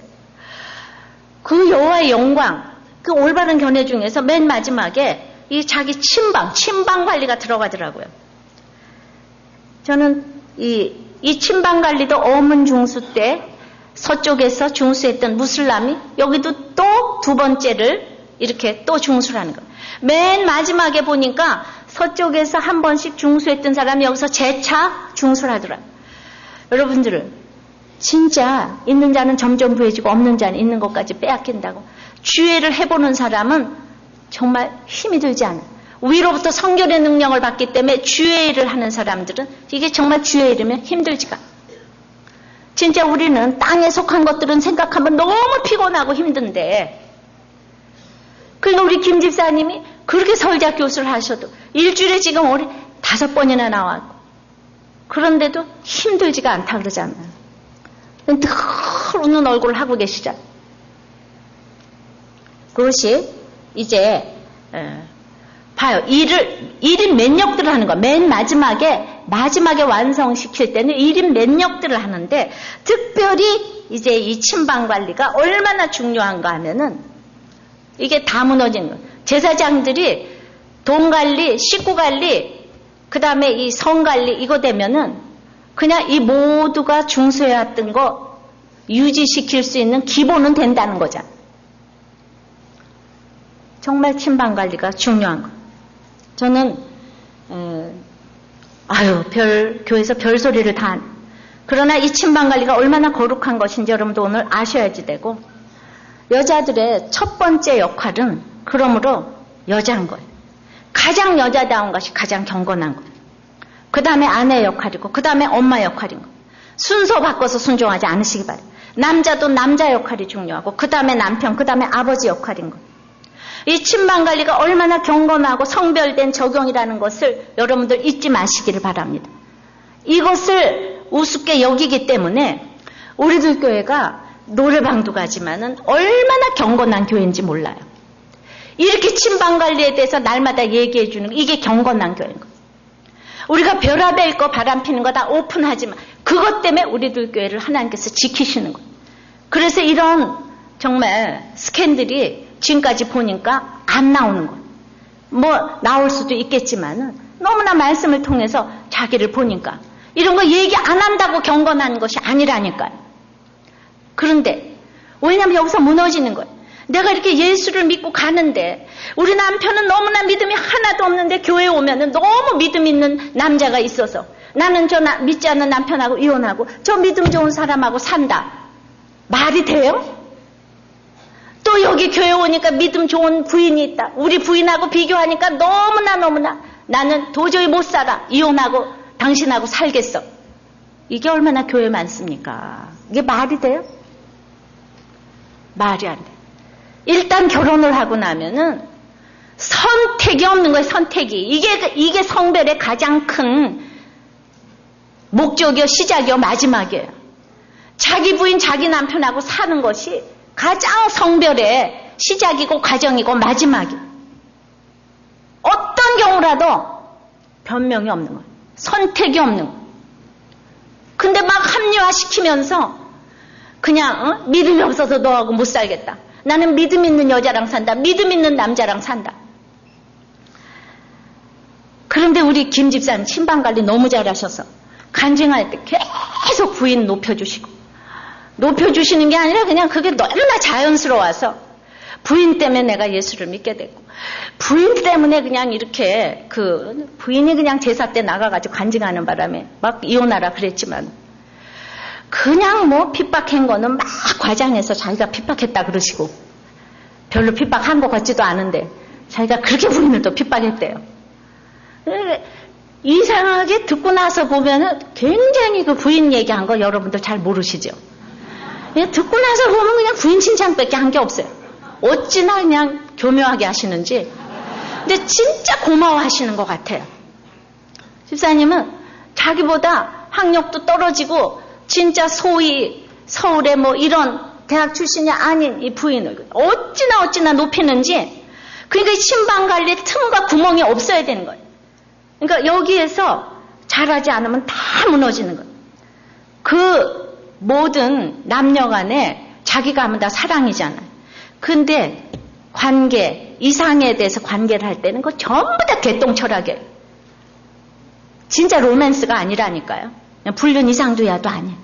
그 여호와의 영광, 그 올바른 견해 중에서 맨 마지막에 이 자기 친방 관리가 들어가더라고요. 저는 이 친방 관리도 어문 중수 때 서쪽에서 중수했던 무슬람이 여기도 또 두 번째를 이렇게 또 중수를 하는 거예요. 맨 마지막에 보니까 서쪽에서 한 번씩 중수했던 사람이 여기서 재차 중수를 하더라고요. 여러분들은 진짜 있는 자는 점점 부해지고 없는 자는 있는 것까지 빼앗긴다고. 주회를 해보는 사람은 정말 힘이 들지 않아요. 위로부터 성결의 능력을 받기 때문에 주회를 하는 사람들은 이게 정말 주회 이르면 힘들지가 않아요. 진짜 우리는 땅에 속한 것들은 생각하면 너무 피곤하고 힘든데, 그러니까 우리 김 집사님이 그렇게 설자 교수를 하셔도 일주일에 지금 우리 5번이나 나왔고 그런데도 힘들지가 않다 그러잖아요. 늘 웃는 얼굴을 하고 계시잖아요. 그것이 이제 봐요. 일인 몇 역들을 하는 거야. 맨 마지막에 완성시킬 때는 일인 몇 역들을 하는데, 특별히 이제 이 침방 관리가 얼마나 중요한가 하면은, 이게 다 무너지는 거예요. 제사장들이 돈 관리, 식구 관리, 그 다음에 이 성 관리, 이거 되면은, 그냥 이 모두가 중수해왔던 거 유지시킬 수 있는 기본은 된다는 거잖아. 정말 침방 관리가 중요한 거. 저는 교회에서 별소리를 다 그러나 이 침방 관리가 얼마나 거룩한 것인지 여러분도 오늘 아셔야지 되고, 여자들의 첫 번째 역할은 그러므로 여자인 거예요. 가장 여자다운 것이 가장 경건한 거예요. 그 다음에 아내 역할이고, 그 다음에 엄마 역할인 거예요. 순서 바꿔서 순종하지 않으시기 바래요. 남자도 남자 역할이 중요하고, 그 다음에 남편, 그 다음에 아버지 역할인 거예요. 이 침방 관리가 얼마나 경건하고 성별된 적용이라는 것을 여러분들 잊지 마시기를 바랍니다. 이것을 우습게 여기기 때문에 우리들 교회가 노래방도 가지만은 얼마나 경건한 교회인지 몰라요. 이렇게 침방 관리에 대해서 날마다 얘기해 주는 거, 이게 경건한 교회인 거예요. 우리가 별아벨 거 바람 피는 거 다 오픈하지만 그것 때문에 우리들 교회를 하나님께서 지키시는 거예요. 그래서 이런 정말 스캔들이 지금까지 보니까 안 나오는 거예요. 뭐 나올 수도 있겠지만은 너무나 말씀을 통해서 자기를 보니까 이런 거 얘기 안 한다고 경건한 것이 아니라니까요. 그런데 왜냐하면 여기서 무너지는 거예요. 내가 이렇게 예수를 믿고 가는데 우리 남편은 너무나 믿음이 하나도 없는데 교회에 오면은 너무 믿음 있는 남자가 있어서 나는 저 믿지 않는 남편하고 이혼하고 저 믿음 좋은 사람하고 산다. 말이 돼요? 또 여기 교회 오니까 믿음 좋은 부인이 있다. 우리 부인하고 비교하니까 너무나 나는 도저히 못 살아. 이혼하고 당신하고 살겠어. 이게 얼마나 교회 많습니까? 이게 말이 돼요? 말이 안 돼. 일단 결혼을 하고 나면은 선택이 없는 거예요. 선택이. 이게 성별의 가장 큰 목적이요, 시작이요, 마지막이에요. 자기 부인, 자기 남편하고 사는 것이 가장 성별의 시작이고 과정이고 마지막이에요. 어떤 경우라도 변명이 없는 거예요. 선택이 없는 거예요. 근데 막 합리화시키면서 그냥 믿음이 없어서 너하고 못 살겠다. 나는 믿음 있는 여자랑 산다. 믿음 있는 남자랑 산다. 그런데 우리 김 집사님 침방관리 너무 잘하셔서 간증할 때 계속 부인 높여주시는 게 아니라 그냥 그게 너무나 자연스러워서 부인 때문에 내가 예수를 믿게 됐고, 부인 때문에 그냥 이렇게 부인이 그냥 제사 때 나가가지고 간증하는 바람에 막 이혼하라 그랬지만 그냥 뭐 핍박한 거는 막 과장해서 자기가 핍박했다 그러시고, 별로 핍박한 것 같지도 않은데 자기가 그렇게 부인을 또 핍박했대요. 이상하게 듣고 나서 보면은 굉장히 그 부인 얘기한 거 여러분들 잘 모르시죠? 듣고 나서 보면 그냥 부인 칭찬밖에 한 게 없어요. 어찌나 그냥 교묘하게 하시는지. 근데 진짜 고마워하시는 것 같아요. 집사님은 자기보다 학력도 떨어지고 진짜 소위 서울에 뭐 이런 대학 출신이 아닌 이 부인을 어찌나 높이는지. 그러니까 신방관리에 틈과 구멍이 없어야 되는 거예요. 그러니까 여기에서 잘하지 않으면 다 무너지는 거예요. 그 모든 남녀 간에 자기가 하면 다 사랑이잖아요. 근데 관계, 이상에 대해서 관계를 할 때는 그거 전부 다 개똥철학이에요. 진짜 로맨스가 아니라니까요. 그냥 불륜 이상주의도 아니에요.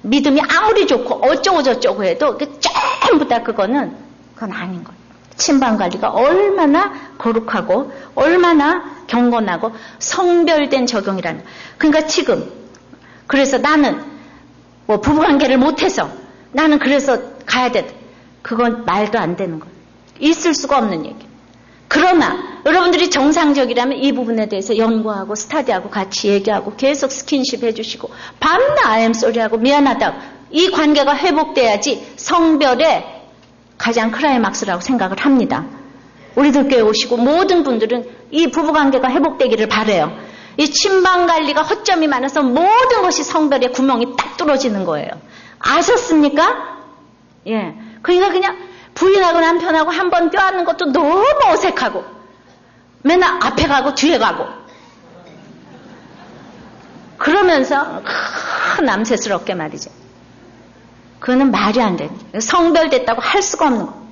믿음이 아무리 좋고 어쩌고 저쩌고 해도 전부 다 그건 아닌 거예요. 침방관리가 얼마나 거룩하고 얼마나 경건하고 성별된 적용이라는 거예요. 그러니까 지금 그래서 나는 뭐 부부관계를 못해서 나는 그래서 가야 돼. 그건 말도 안 되는 거예요. 있을 수가 없는 얘기. 그러나 여러분들이 정상적이라면 이 부분에 대해서 연구하고 스타디하고 같이 얘기하고 계속 스킨십 해주시고 밤낮 I am sorry하고 미안하다고 이 관계가 회복돼야지 성별의 가장 클라이막스라고 생각을 합니다. 우리들 교회 오시고 모든 분들은 이 부부관계가 회복되기를 바라요. 이 침방관리가 허점이 많아서 모든 것이 성별의 구멍이 딱 뚫어지는 거예요. 아셨습니까? 예. 그러니까 그냥 부인하고 남편하고 한 번 껴안는 것도 너무 어색하고 맨날 앞에 가고 뒤에 가고 그러면서 남새스럽게 말이죠. 그거는 말이 안 돼. 성별됐다고 할 수가 없는 거.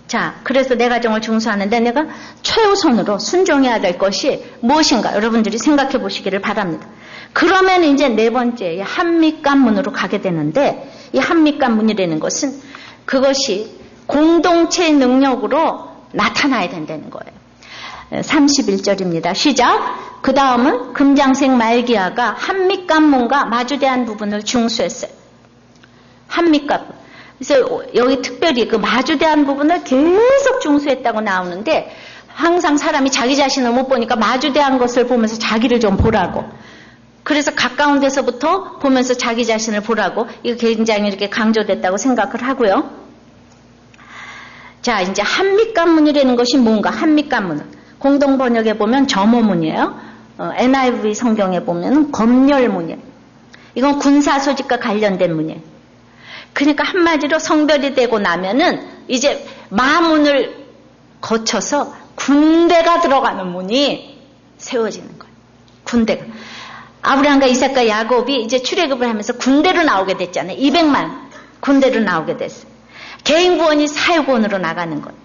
자, 그래서 내 가정을 중수하는데 내가 최우선으로 순종해야 될 것이 무엇인가 여러분들이 생각해 보시기를 바랍니다. 그러면 이제 네 번째 한미관문으로 가게 되는데 이 한미관문이라는 것은 그것이 공동체의 능력으로 나타나야 된다는 거예요. 31절입니다. 시작. 그 다음은 금장색 말기야가 한미관문과 마주대한 부분을 중수했어요. 한미관문. 그래서 여기 특별히 그 마주대한 부분을 계속 중수했다고 나오는데 항상 사람이 자기 자신을 못 보니까 마주대한 것을 보면서 자기를 좀 보라고. 그래서 가까운 데서부터 보면서 자기 자신을 보라고. 이거 굉장히 이렇게 강조됐다고 생각을 하고요. 자, 이제 한미관문이라는 것이 뭔가? 한미관문은 공동 번역에 보면 점호문이에요. NIV 성경에 보면 검열문이에요. 이건 군사 소집과 관련된 문이에요. 그러니까 한마디로 성별이 되고 나면은 이제 마문을 거쳐서 군대가 들어가는 문이 세워지는 거예요. 군대가. 아브라함과 이삭과 야곱이 이제 출애굽을 하면서 군대로 나오게 됐잖아요. 200만 군대로 나오게 됐어요. 개인 구원이 사유구원으로 나가는 거예요.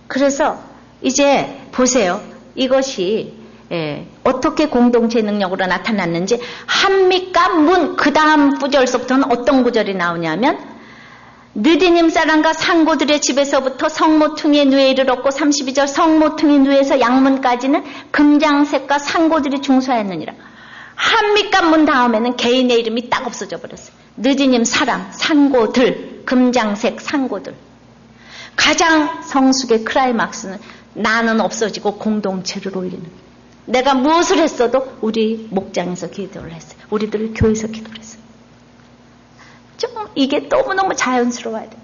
그래서 이제 보세요. 이것이 어떻게 공동체 능력으로 나타났는지 한미관문 그 다음 구절서부터는 어떤 구절이 나오냐면 느디님 사람과 상고들의 집에서부터 성모퉁이의 누에 이르렀고 32절 성모퉁이 누에서 양문까지는 금장색과 상고들이 중수하였느니라. 한미관문 다음에는 개인의 이름이 딱 없어져 버렸어요. 느디님 사람, 상고들, 금장색, 상고들. 가장 성숙의 클라이막스는 나는 없어지고 공동체를 올리는 거예요. 내가 무엇을 했어도 우리 목장에서 기도를 했어요. 우리들 교회에서 기도를 했어요. 좀 이게 너무너무 자연스러워야 돼요.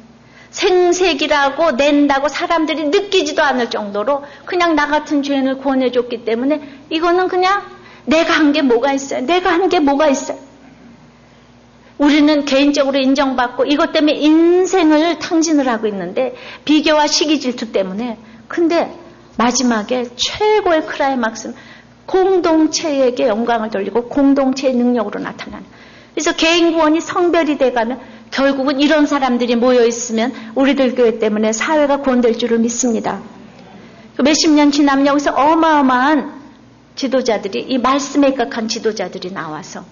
생색이라고 낸다고 사람들이 느끼지도 않을 정도로 그냥 나 같은 죄인을 구원해줬기 때문에 이거는 그냥 내가 한 게 뭐가 있어요. 내가 한 게 뭐가 있어요. 우리는 개인적으로 인정받고 이것 때문에 인생을 탕진을 하고 있는데 비교와 시기 질투 때문에 근데 마지막에 최고의 클라이막스는 공동체에게 영광을 돌리고 공동체의 능력으로 나타나는. 그래서 개인 구원이 성별이 돼가면 결국은 이런 사람들이 모여있으면 우리들 교회 때문에 사회가 구원될 줄을 믿습니다. 몇십 년 지나면 여기서 어마어마한 지도자들이 이 말씀에 입각한 지도자들이 나와서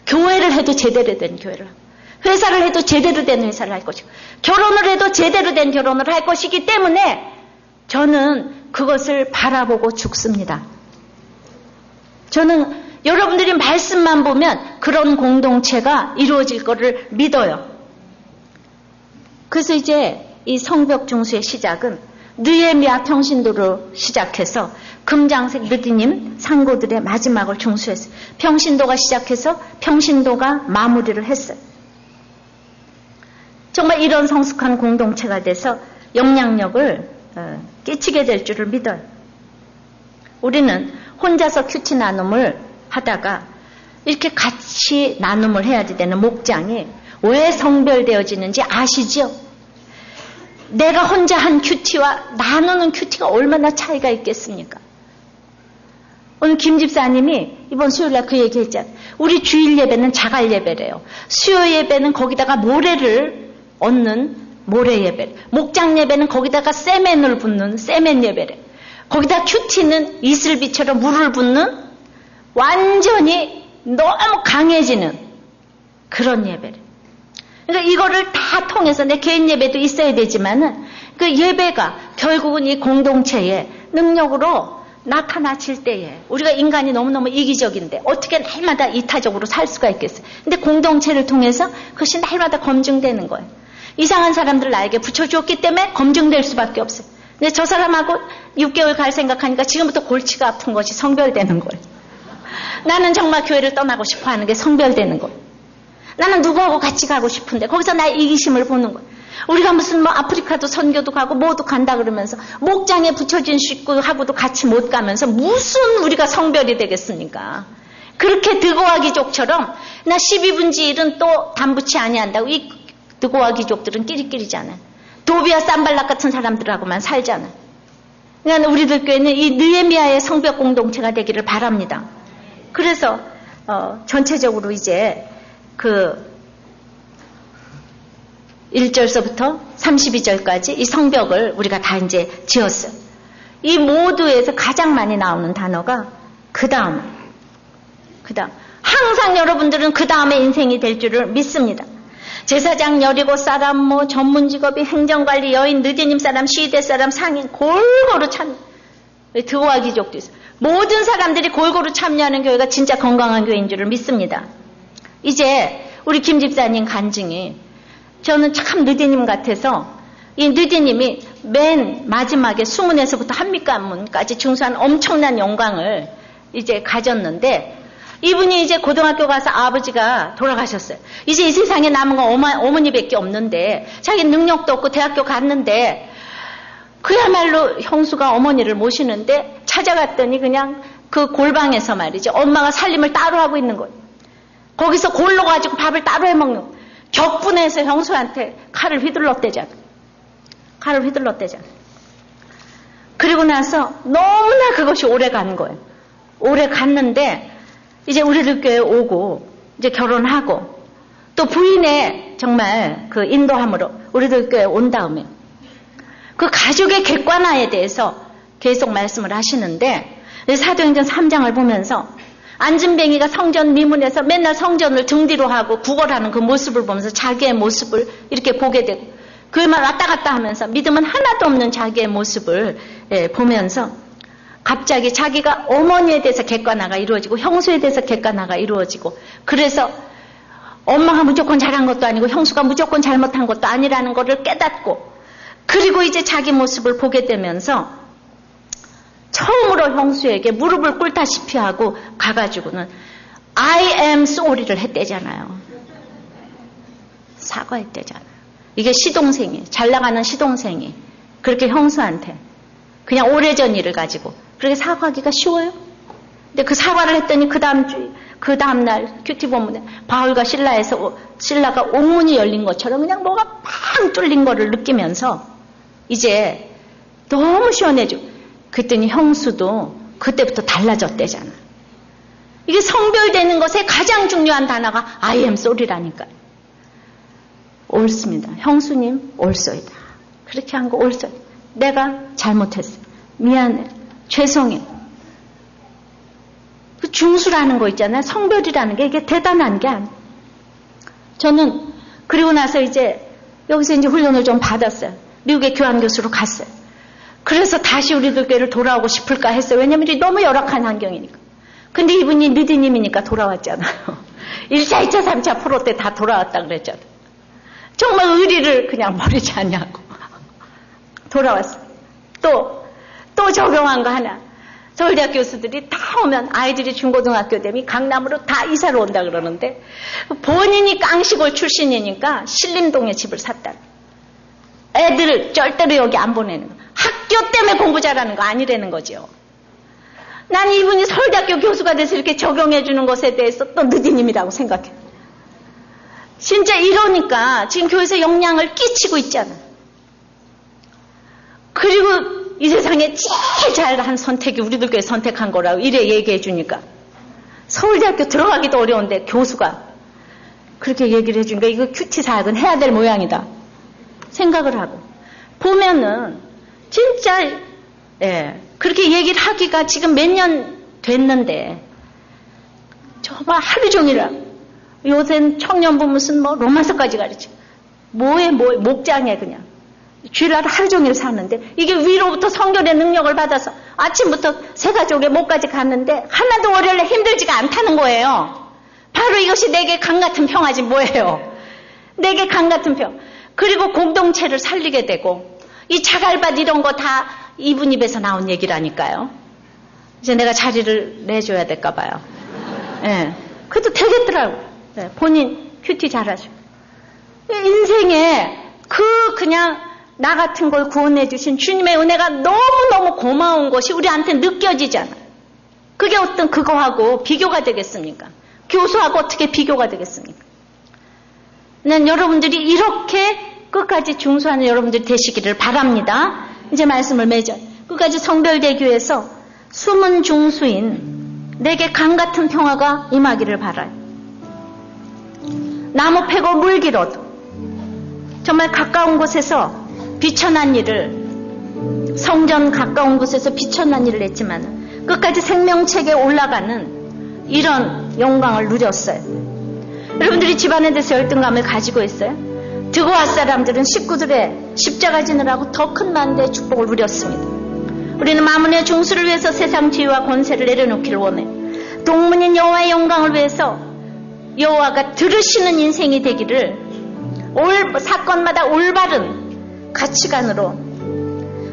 교회를 해도 제대로 된 교회를 하고 회사를 해도 제대로 된 회사를 할 것이고 결혼을 해도 제대로 된 결혼을 할 것이기 때문에 저는 그것을 바라보고 죽습니다. 저는 여러분들이 말씀만 보면 그런 공동체가 이루어질 것을 믿어요. 그래서 이제 이 성벽 중수의 시작은 느헤미야 평신도로 시작해서 금장색 느디님 상고들의 마지막을 중수했어요. 평신도가 시작해서 평신도가 마무리를 했어요. 정말 이런 성숙한 공동체가 돼서 영향력을 끼치게 될 줄을 믿어요. 우리는 혼자서 큐티 나눔을 하다가 이렇게 같이 나눔을 해야 되는 목장이 왜 성별되어지는지 아시죠? 내가 혼자 한 큐티와 나누는 큐티가 얼마나 차이가 있겠습니까? 오늘 김 집사님이 이번 수요일날 그 얘기 했잖아요. 우리 주일 예배는 자갈 예배래요. 수요 예배는 거기다가 모래를 얻는 모래 예배. 목장 예배는 거기다가 세멘을 붓는 세멘 예배래. 거기다 큐티는 이슬비처럼 물을 붓는 완전히 너무 강해지는 그런 예배래. 그러니까 이거를 다 통해서 내 개인 예배도 있어야 되지만은 그 예배가 결국은 이 공동체의 능력으로 나타나질 때에 우리가 인간이 너무너무 이기적인데 어떻게 날마다 이타적으로 살 수가 있겠어요. 근데 공동체를 통해서 그것이 날마다 검증되는 거예요. 이상한 사람들 나에게 붙여주었기 때문에 검증될 수밖에 없어요. 근데 저 사람하고 6개월 갈 생각하니까 지금부터 골치가 아픈 것이 성별되는 거예요. 나는 정말 교회를 떠나고 싶어 하는 게 성별되는 거예요. 나는 누구하고 같이 가고 싶은데 거기서 나의 이기심을 보는 거예요. 우리가 무슨 뭐 아프리카도 선교도 가고 뭐도 간다 그러면서 목장에 붙여진 식구하고도 같이 못 가면서 무슨 우리가 성별이 되겠습니까? 그렇게 드고아기족처럼 나 12분지 1은 또 담부치 아니한다고 이 드고아기족들은 끼리끼리잖아요. 도비와 산발락 같은 사람들하고만 살잖아요. 그러니까 우리들 교회는 이 느헤미야의 성벽 공동체가 되기를 바랍니다. 그래서 전체적으로 이제 그 1절서부터 32절까지 이 성벽을 우리가 다 이제 지었어요. 이 모두에서 가장 많이 나오는 단어가 그 다음. 항상 여러분들은 그 다음에 인생이 될 줄을 믿습니다. 제사장, 여리고 사람, 뭐 전문 직업이 행정관리, 여인, 느디님 사람, 시대 사람, 상인 골고루 참 드호와 귀족도 있어요. 모든 사람들이 골고루 참여하는 교회가 진짜 건강한 교회인 줄을 믿습니다. 이제 우리 김 집사님 간증이 저는 참 느디님 같아서 이 느디님이 맨 마지막에 수문에서부터 한미관문까지 중수한 엄청난 영광을 이제 가졌는데 이분이 이제 고등학교 가서 아버지가 돌아가셨어요. 이제 이 세상에 남은 건 어머니밖에 없는데 자기 능력도 없고 대학교 갔는데 그야말로 형수가 어머니를 모시는데 찾아갔더니 그냥 그 골방에서 말이죠. 엄마가 살림을 따로 하고 있는 거예요. 거기서 골로 가지고 밥을 따로 해먹는 거예요. 격분해서 형수한테 칼을 휘둘렀대잖아. 그리고 나서 너무나 그것이 오래 간 거예요. 오래 갔는데 이제 우리들 교회에 오고 이제 결혼하고 또 부인의 정말 그 인도함으로 우리들 교회에 온 다음에 그 가족의 객관화에 대해서 계속 말씀을 하시는데 사도행전 3장을 보면서 안진뱅이가 성전 미문에서 맨날 성전을 등 뒤로 하고 구걸하는 그 모습을 보면서 자기의 모습을 이렇게 보게 되고 그만 왔다 갔다 하면서 믿음은 하나도 없는 자기의 모습을 보면서 갑자기 자기가 어머니에 대해서 객관화가 이루어지고 형수에 대해서 객관화가 이루어지고 그래서 엄마가 무조건 잘한 것도 아니고 형수가 무조건 잘못한 것도 아니라는 것을 깨닫고 그리고 이제 자기 모습을 보게 되면서 처음으로 형수에게 무릎을 꿇다시피 하고 가가지고는 I am sorry를 했대잖아요. 사과했대잖아요. 이게 시동생이 잘 나가는 시동생이 그렇게 형수한테 그냥 오래전 일을 가지고 그렇게 사과하기가 쉬워요? 근데 그 사과를 했더니 그 다음 날 큐티 본문에 바울과 신라가 옥문이 열린 것처럼 그냥 뭐가 팡 뚫린 거를 느끼면서 이제 너무 시원해지고 그랬더니 형수도 그때부터 달라졌대잖아. 이게 성별되는 것의 가장 중요한 단어가 I am sorry라니까요. 옳습니다. 형수님 옳소이다. 그렇게 한 거 옳소이다. 내가 잘못했어. 미안해. 죄송해. 그 중수라는 거 있잖아요. 성별이라는 게 이게 대단한 게 아니에요. 저는 그리고 나서 이제 여기서 이제 훈련을 좀 받았어요. 미국의 교환교수로 갔어요. 그래서 다시 우리들 교회를 돌아오고 싶을까 했어요. 왜냐면 이제 너무 열악한 환경이니까. 근데 이분이 느디님이니까 돌아왔잖아요. 1차, 2차, 3차 프로 때 다 돌아왔다 그랬잖아요. 정말 의리를 그냥 버리지 않냐고. 돌아왔어요. 또 적용한 거 하나. 서울대학 교수들이 다 오면 아이들이 중고등학교 되면 강남으로 다 이사를 온다 그러는데 본인이 깡시골 출신이니까 신림동에 집을 샀다. 애들을 절대로 여기 안 보내는 거. 학교 때문에 공부 잘하는 거 아니라는 거죠. 난 이분이 서울대학교 교수가 돼서 이렇게 적용해 주는 것에 대해서 또 느디님이라고 생각해. 진짜 이러니까 지금 교회에서 영향을 끼치고 있잖아. 그리고 이 세상에 제일 잘한 선택이 우리들 교회 선택한 거라고 이래 얘기해 주니까 서울대학교 들어가기도 어려운데 교수가 그렇게 얘기를 해주니까 이거 큐티 사역은 해야 될 모양이다 생각을 하고 보면은 진짜 그렇게 얘기를 하기가 지금 몇 년 됐는데 정말 하루 종일 요새는 청년부 무슨 뭐 로마서까지 가르쳐 뭐에 목장에 그냥 주일날 하루 종일 사는데 이게 위로부터 성결의 능력을 받아서 아침부터 새 가족의 목까지 갔는데 하나도 월요일에 힘들지가 않다는 거예요. 바로 이것이 내게 강 같은 평화지 뭐예요. 내게 강 같은 평. 그리고 공동체를 살리게 되고 이 자갈밭 이런 거 다 이분 입에서 나온 얘기라니까요. 이제 내가 자리를 내줘야 될까 봐요. 그래도 되겠더라고. 본인 큐티 잘하시고 인생에 그냥 나 같은 걸 구원해 주신 주님의 은혜가 너무너무 고마운 것이 우리한테 느껴지잖아. 그게 어떤 그거하고 비교가 되겠습니까? 교수하고 어떻게 비교가 되겠습니까? 난 여러분들이 이렇게 끝까지 중수하는 여러분들이 되시기를 바랍니다. 이제 말씀을 맺어요. 끝까지 성별되기 위해서 숨은 중수인 내게 강 같은 평화가 임하기를 바라요. 나무 패고 물 길어도 정말 가까운 곳에서 비천한 일을, 성전 가까운 곳에서 비천한 일을 했지만 끝까지 생명책에 올라가는 이런 영광을 누렸어요. 여러분들이 집안에 대해서 열등감을 가지고 있어요? 드고아 사람들은 식구들의 십자가 지느라고 더 큰 만대의 축복을 누렸습니다. 우리는 마문의 중수를 위해서 세상 지위와 권세를 내려놓기를 원해요. 동문인 여호와의 영광을 위해서 여호와가 들으시는 인생이 되기를, 사건마다 올바른 가치관으로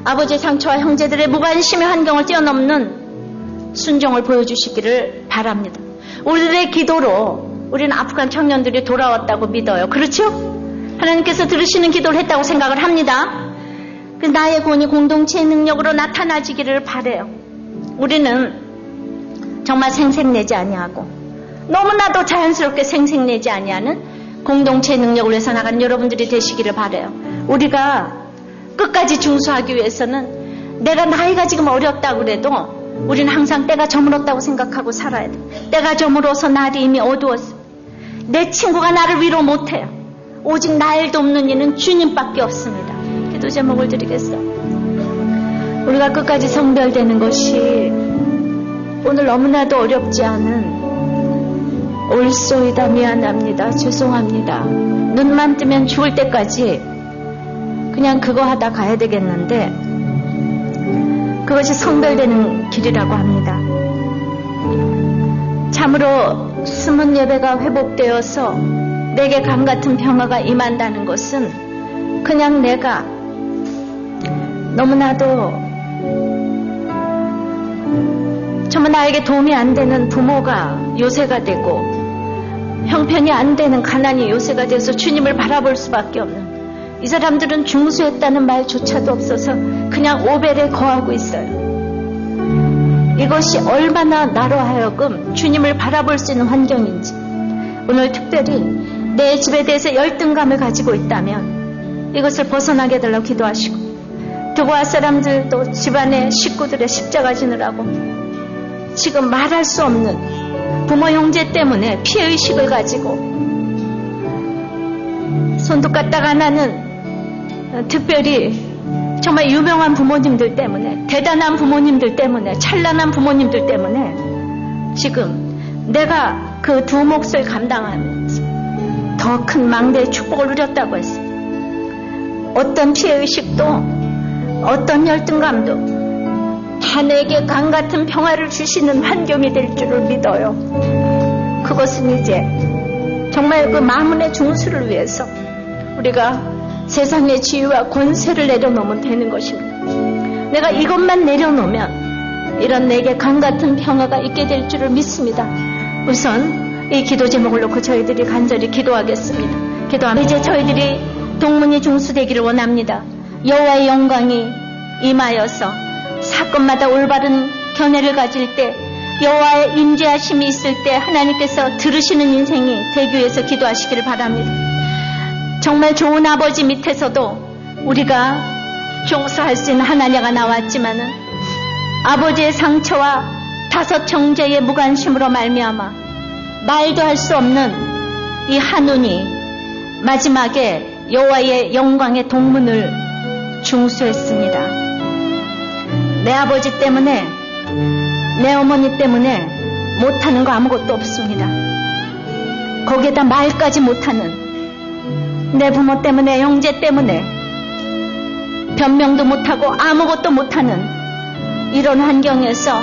아버지의 상처와 형제들의 무관심의 환경을 뛰어넘는 순종을 보여주시기를 바랍니다. 우리들의 기도로 우리는 아프간 청년들이 돌아왔다고 믿어요. 그렇죠? 하나님께서 들으시는 기도를 했다고 생각을 합니다. 나의 구원이 공동체의 능력으로 나타나지기를 바라요. 우리는 정말 생색내지 아니하고 너무나도 자연스럽게 생색내지 아니하는 공동체의 능력을 위해서 나가는 여러분들이 되시기를 바라요. 우리가 끝까지 중수하기 위해서는 내가 나이가 지금 어렸다고 그래도 우리는 항상 때가 저물었다고 생각하고 살아야 돼. 때가 저물어서 날이 이미 어두웠어. 내 친구가 나를 위로 못해요. 오직 나를 돕는 이는 주님밖에 없습니다. 기도 제목을 드리겠어. 우리가 끝까지 성별되는 것이 오늘 너무나도 어렵지 않은 올소이다, 미안합니다, 죄송합니다, 눈만 뜨면 죽을 때까지 그냥 그거 하다 가야 되겠는데 그것이 성별되는 길이라고 합니다. 참으로 숨은 예배가 회복되어서 내게 강같은 평화가 임한다는 것은 그냥 내가 너무나도 정말 나에게 도움이 안 되는 부모가 요새가 되고 형편이 안 되는 가난이 요새가 돼서 주님을 바라볼 수밖에 없는, 이 사람들은 중수했다는 말조차도 없어서 그냥 오벨에 거하고 있어요. 이것이 얼마나 나로 하여금 주님을 바라볼 수 있는 환경인지, 오늘 특별히 내 집에 대해서 열등감을 가지고 있다면 이것을 벗어나게 해달라고 기도하시고, 드고아 사람들도 집안의 식구들의 십자가 지느라고 지금 말할 수 없는 부모 형제 때문에 피해의식을 가지고 손톱 갖다가 나는, 특별히 정말 유명한 부모님들 때문에, 대단한 부모님들 때문에, 찬란한 부모님들 때문에 지금 내가 그 두 몫을 감당하면서 더 큰 망대의 축복을 누렸다고 했어요. 어떤 피해의식도 어떤 열등감도 다 내게 강같은 평화를 주시는 환경이 될 줄을 믿어요. 그것은 이제 정말 그 마문의 중수를 위해서 우리가 세상의 지위와 권세를 내려놓으면 되는 것입니다. 내가 이것만 내려놓으면 이런 내게 강같은 평화가 있게 될 줄을 믿습니다. 우선 이 기도 제목을 놓고 저희들이 간절히 기도하겠습니다. 기도하면 이제 저희들이 동문이 중수되기를 원합니다. 여호와의 영광이 임하여서 사건마다 올바른 견해를 가질 때, 여호와의 임재하심이 있을 때 하나님께서 들으시는 인생이 되기 위해서 기도하시기를 바랍니다. 정말 좋은 아버지 밑에서도 우리가 종수할 수 있는 하나냐가 나왔지만은 아버지의 상처와 다섯 형제의 무관심으로 말미암아 말도 할 수 없는 이 한운이 마지막에 여호와의 영광의 동문을 중수했습니다. 내 아버지 때문에, 내 어머니 때문에 못하는 거 아무것도 없습니다. 거기에다 말까지 못하는, 내 부모 때문에, 형제 때문에 변명도 못하고 아무것도 못하는 이런 환경에서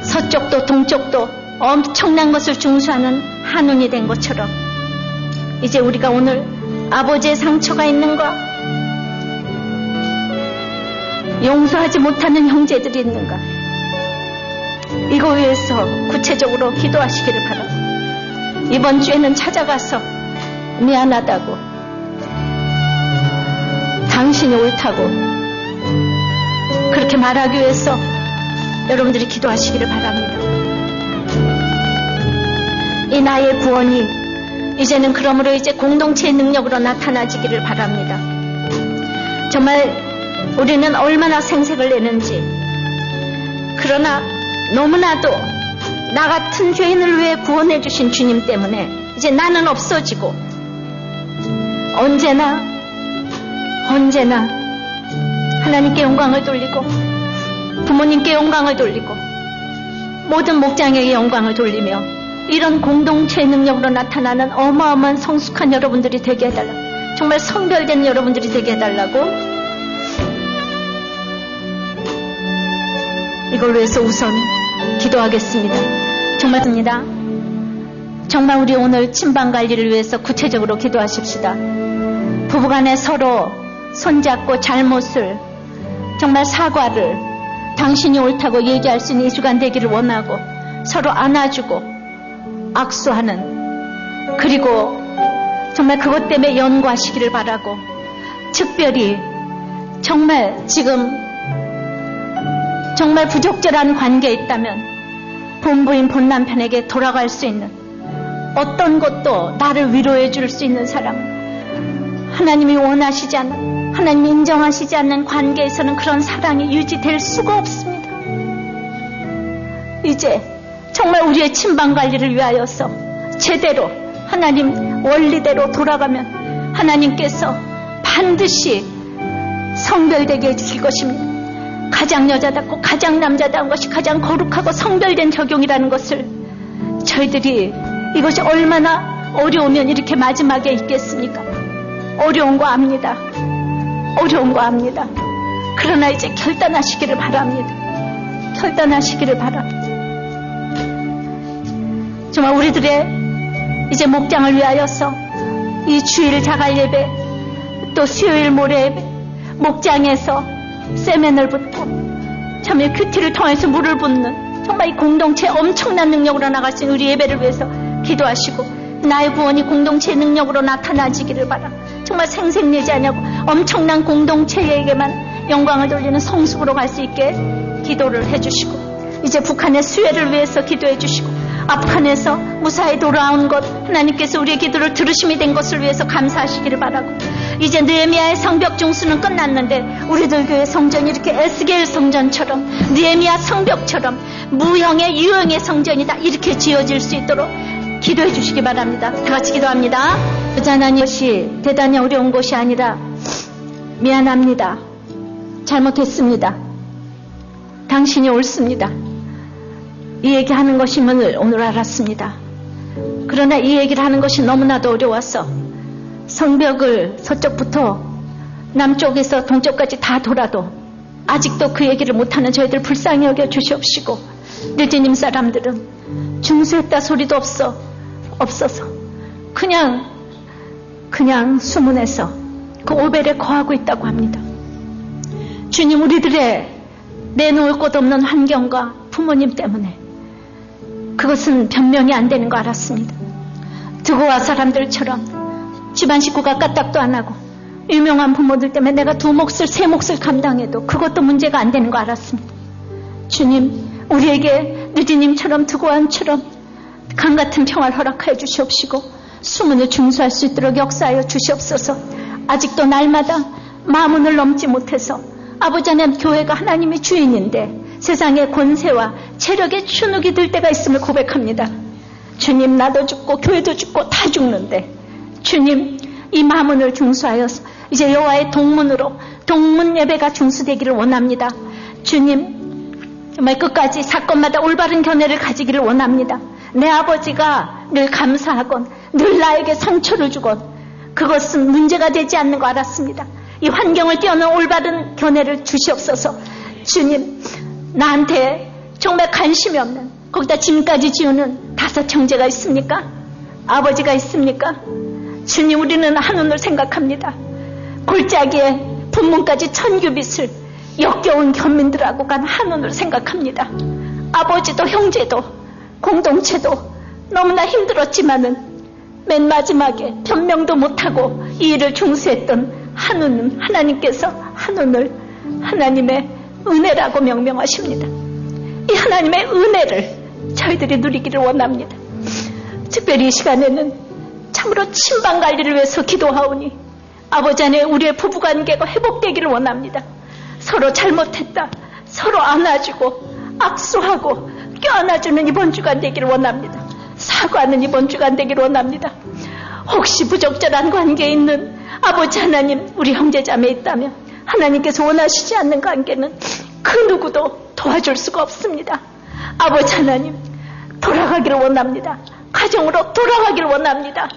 서쪽도 동쪽도 엄청난 것을 중수하는 한운이 된 것처럼 이제 우리가 오늘 아버지의 상처가 있는가, 용서하지 못하는 형제들이 있는가, 이거 위해서 구체적으로 기도하시기를 바랍니다. 이번 주에는 찾아가서 미안하다고, 당신이 옳다고 그렇게 말하기 위해서 여러분들이 기도하시기를 바랍니다. 이 나의 구원이 이제는 그러므로 이제 공동체의 능력으로 나타나지기를 바랍니다. 정말 우리는 얼마나 생색을 내는지. 그러나 너무나도 나 같은 죄인을 위해 구원해 주신 주님 때문에 이제 나는 없어지고 언제나 하나님께 영광을 돌리고 부모님께 영광을 돌리고 모든 목장에게 영광을 돌리며 이런 공동체의 능력으로 나타나는 어마어마한 성숙한 여러분들이 되게 해달라. 정말 성별된 여러분들이 되게 해달라고 이걸 위해서 우선 기도하겠습니다. 정말 우리 오늘 친방관리를 위해서 구체적으로 기도하십시다. 부부간에 서로 손잡고 잘못을 정말 사과를 당신이 옳다고 얘기할 수 있는 이 주간 되기를 원하고 서로 안아주고 악수하는, 그리고 정말 그것 때문에 연구하시기를 바라고, 특별히 정말 지금 정말 부적절한 관계에 있다면 본부인 본남편에게 돌아갈 수 있는, 어떤 것도 나를 위로해 줄 수 있는 사람, 하나님이 원하시지 않는, 하나님이 인정하시지 않는 관계에서는 그런 사랑이 유지될 수가 없습니다. 이제 정말 우리의 친방관리를 위하여서 제대로 하나님 원리대로 돌아가면 하나님께서 반드시 성별되게 해주실 것입니다. 가장 여자답고 가장 남자다운 것이 가장 거룩하고 성별된 적용이라는 것을 저희들이, 이것이 얼마나 어려우면 이렇게 마지막에 있겠습니까? 어려운 거 압니다. 그러나 이제 결단하시기를 바랍니다. 정말 우리들의 이제 목장을 위하여서 이 주일 자갈 예배, 또 수요일 모레 예배, 목장에서 세멘을 붓고 참여 큐티를 통해서 물을 붓는 정말 이 공동체의 엄청난 능력으로 나갈 수 있는 우리 예배를 위해서 기도하시고, 나의 구원이 공동체의 능력으로 나타나지기를 바라. 정말 생색내지 않냐고 엄청난 공동체에게만 영광을 돌리는 성숙으로 갈 수 있게 기도를 해주시고, 이제 북한의 수혜를 위해서 기도해 주시고, 아프간에서 무사히 돌아온 것, 하나님께서 우리의 기도를 들으심이 된 것을 위해서 감사하시기를 바라고, 이제 느헤미야의 성벽 중수는 끝났는데 우리들 교회 성전이 이렇게 에스겔 성전처럼, 느헤미야 성벽처럼 무형의 유형의 성전이 다 이렇게 지어질 수 있도록 기도해 주시기 바랍니다. 다 같이 기도합니다. 하나님, 것이 대단히 어려운 것이 아니라 미안합니다. 잘못했습니다. 당신이 옳습니다. 이 얘기하는 것임을 오늘 알았습니다. 그러나 이 얘기를 하는 것이 너무나도 어려워서 성벽을 서쪽부터 남쪽에서 동쪽까지 다 돌아도 아직도 그 얘기를 못하는 저희들 불쌍히 여겨 주시옵시고, 느지님 사람들은 중수했다 소리도 없어서 그냥 수문에서 그 오벨에 거하고 있다고 합니다. 주님, 우리들의 내놓을 곳 없는 환경과 부모님 때문에 그것은 변명이 안 되는 거 알았습니다. 드고와 사람들처럼 집안 식구가 까딱도 안 하고 유명한 부모들 때문에 내가 2몫을 3몫을 감당해도 그것도 문제가 안 되는 거 알았습니다. 주님, 우리에게 느지님처럼 드고함처럼 강같은 평화를 허락하여 주시옵시고 수문을 중수할 수 있도록 역사하여 주시옵소서. 아직도 날마다 마문을 넘지 못해서 아버지 하나님, 교회가 하나님의 주인인데 세상의 권세와 체력에 추눅이 들 때가 있음을 고백합니다. 주님, 나도 죽고 교회도 죽고 다 죽는데 주님, 이 마문을 중수하여서 이제 여호와의 동문으로 동문 예배가 중수되기를 원합니다. 주님, 정말 끝까지 사건마다 올바른 견해를 가지기를 원합니다. 내 아버지가 늘 감사하건 늘 나에게 상처를 주건 그것은 문제가 되지 않는 거 알았습니다. 이 환경을 뛰어넘는 올바른 견해를 주시옵소서. 주님, 나한테 정말 관심이 없는, 거기다 짐까지 지우는 5 형제가 있습니까? 아버지가 있습니까? 주님, 우리는 한운을 생각합니다. 골짜기에 분문까지 1000규빗을 역겨운 견민들하고 간 한운을 생각합니다. 아버지도 형제도 공동체도 너무나 힘들었지만은 맨 마지막에 변명도 못하고 이 일을 중수했던 한운은 하나님께서 한운을 하나님의 은혜라고 명명하십니다. 이 하나님의 은혜를 저희들이 누리기를 원합니다. 특별히 이 시간에는 참으로 친방관리를 위해서 기도하오니 아버지 안에 우리의 부부관계가 회복되기를 원합니다. 서로 잘못했다. 서로 안아주고 악수하고 껴안아주는 이번 주간 되기를 원합니다. 사과하는 이번 주간 되기를 원합니다. 혹시 부적절한 관계에 있는 아버지 하나님, 우리 형제자매 있다면 하나님께서 원하시지 않는 관계는 그 누구도 도와줄 수가 없습니다. 아버지 하나님, 돌아가기를 원합니다. 가정으로 돌아가기를 원합니다.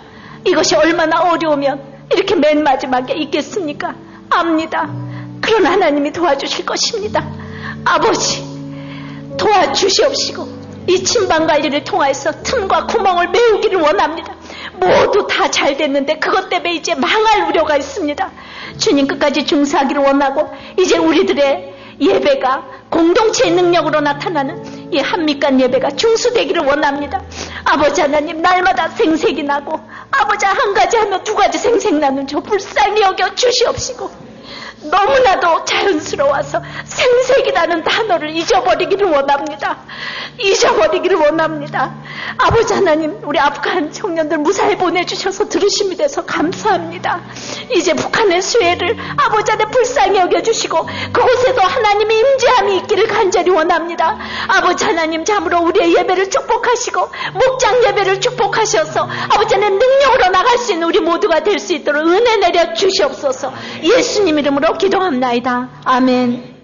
이것이 얼마나 어려우면 이렇게 맨 마지막에 있겠습니까? 압니다. 그러나 하나님이 도와주실 것입니다. 아버지, 도와주시옵시고 이 침방관리를 통해서 틈과 구멍을 메우기를 원합니다. 모두 다 잘 됐는데 그것 때문에 이제 망할 우려가 있습니다. 주님 끝까지 중사하기를 원하고 이제 우리들의 예배가 공동체의 능력으로 나타나는 이 한밑간 예배가 중수되기를 원합니다. 아버지 하나님, 날마다 생색이 나고 아버지 한 가지 하면 두 가지 생색나는 저 불쌍히 여겨 주시옵시고 너무나도 자연스러워서 생색이라는 단어를 잊어버리기를 원합니다. 잊어버리기를 원합니다. 아버지 하나님, 우리 아프간 청년들 무사히 보내주셔서 들으심이 돼서 감사합니다. 이제 북한의 수혜를 아버지 안에 불쌍히 여겨주시고 그곳에도 하나님의 임재함이 있기를 간절히 원합니다. 아버지 하나님, 참으로 우리의 예배를 축복하시고 목장 예배를 축복하셔서 아버지 하나님 능력으로 나갈 수 있는 우리 모두가 될 수 있도록 은혜 내려 주시옵소서. 예수님 이름으로 기도합나이다. 아멘.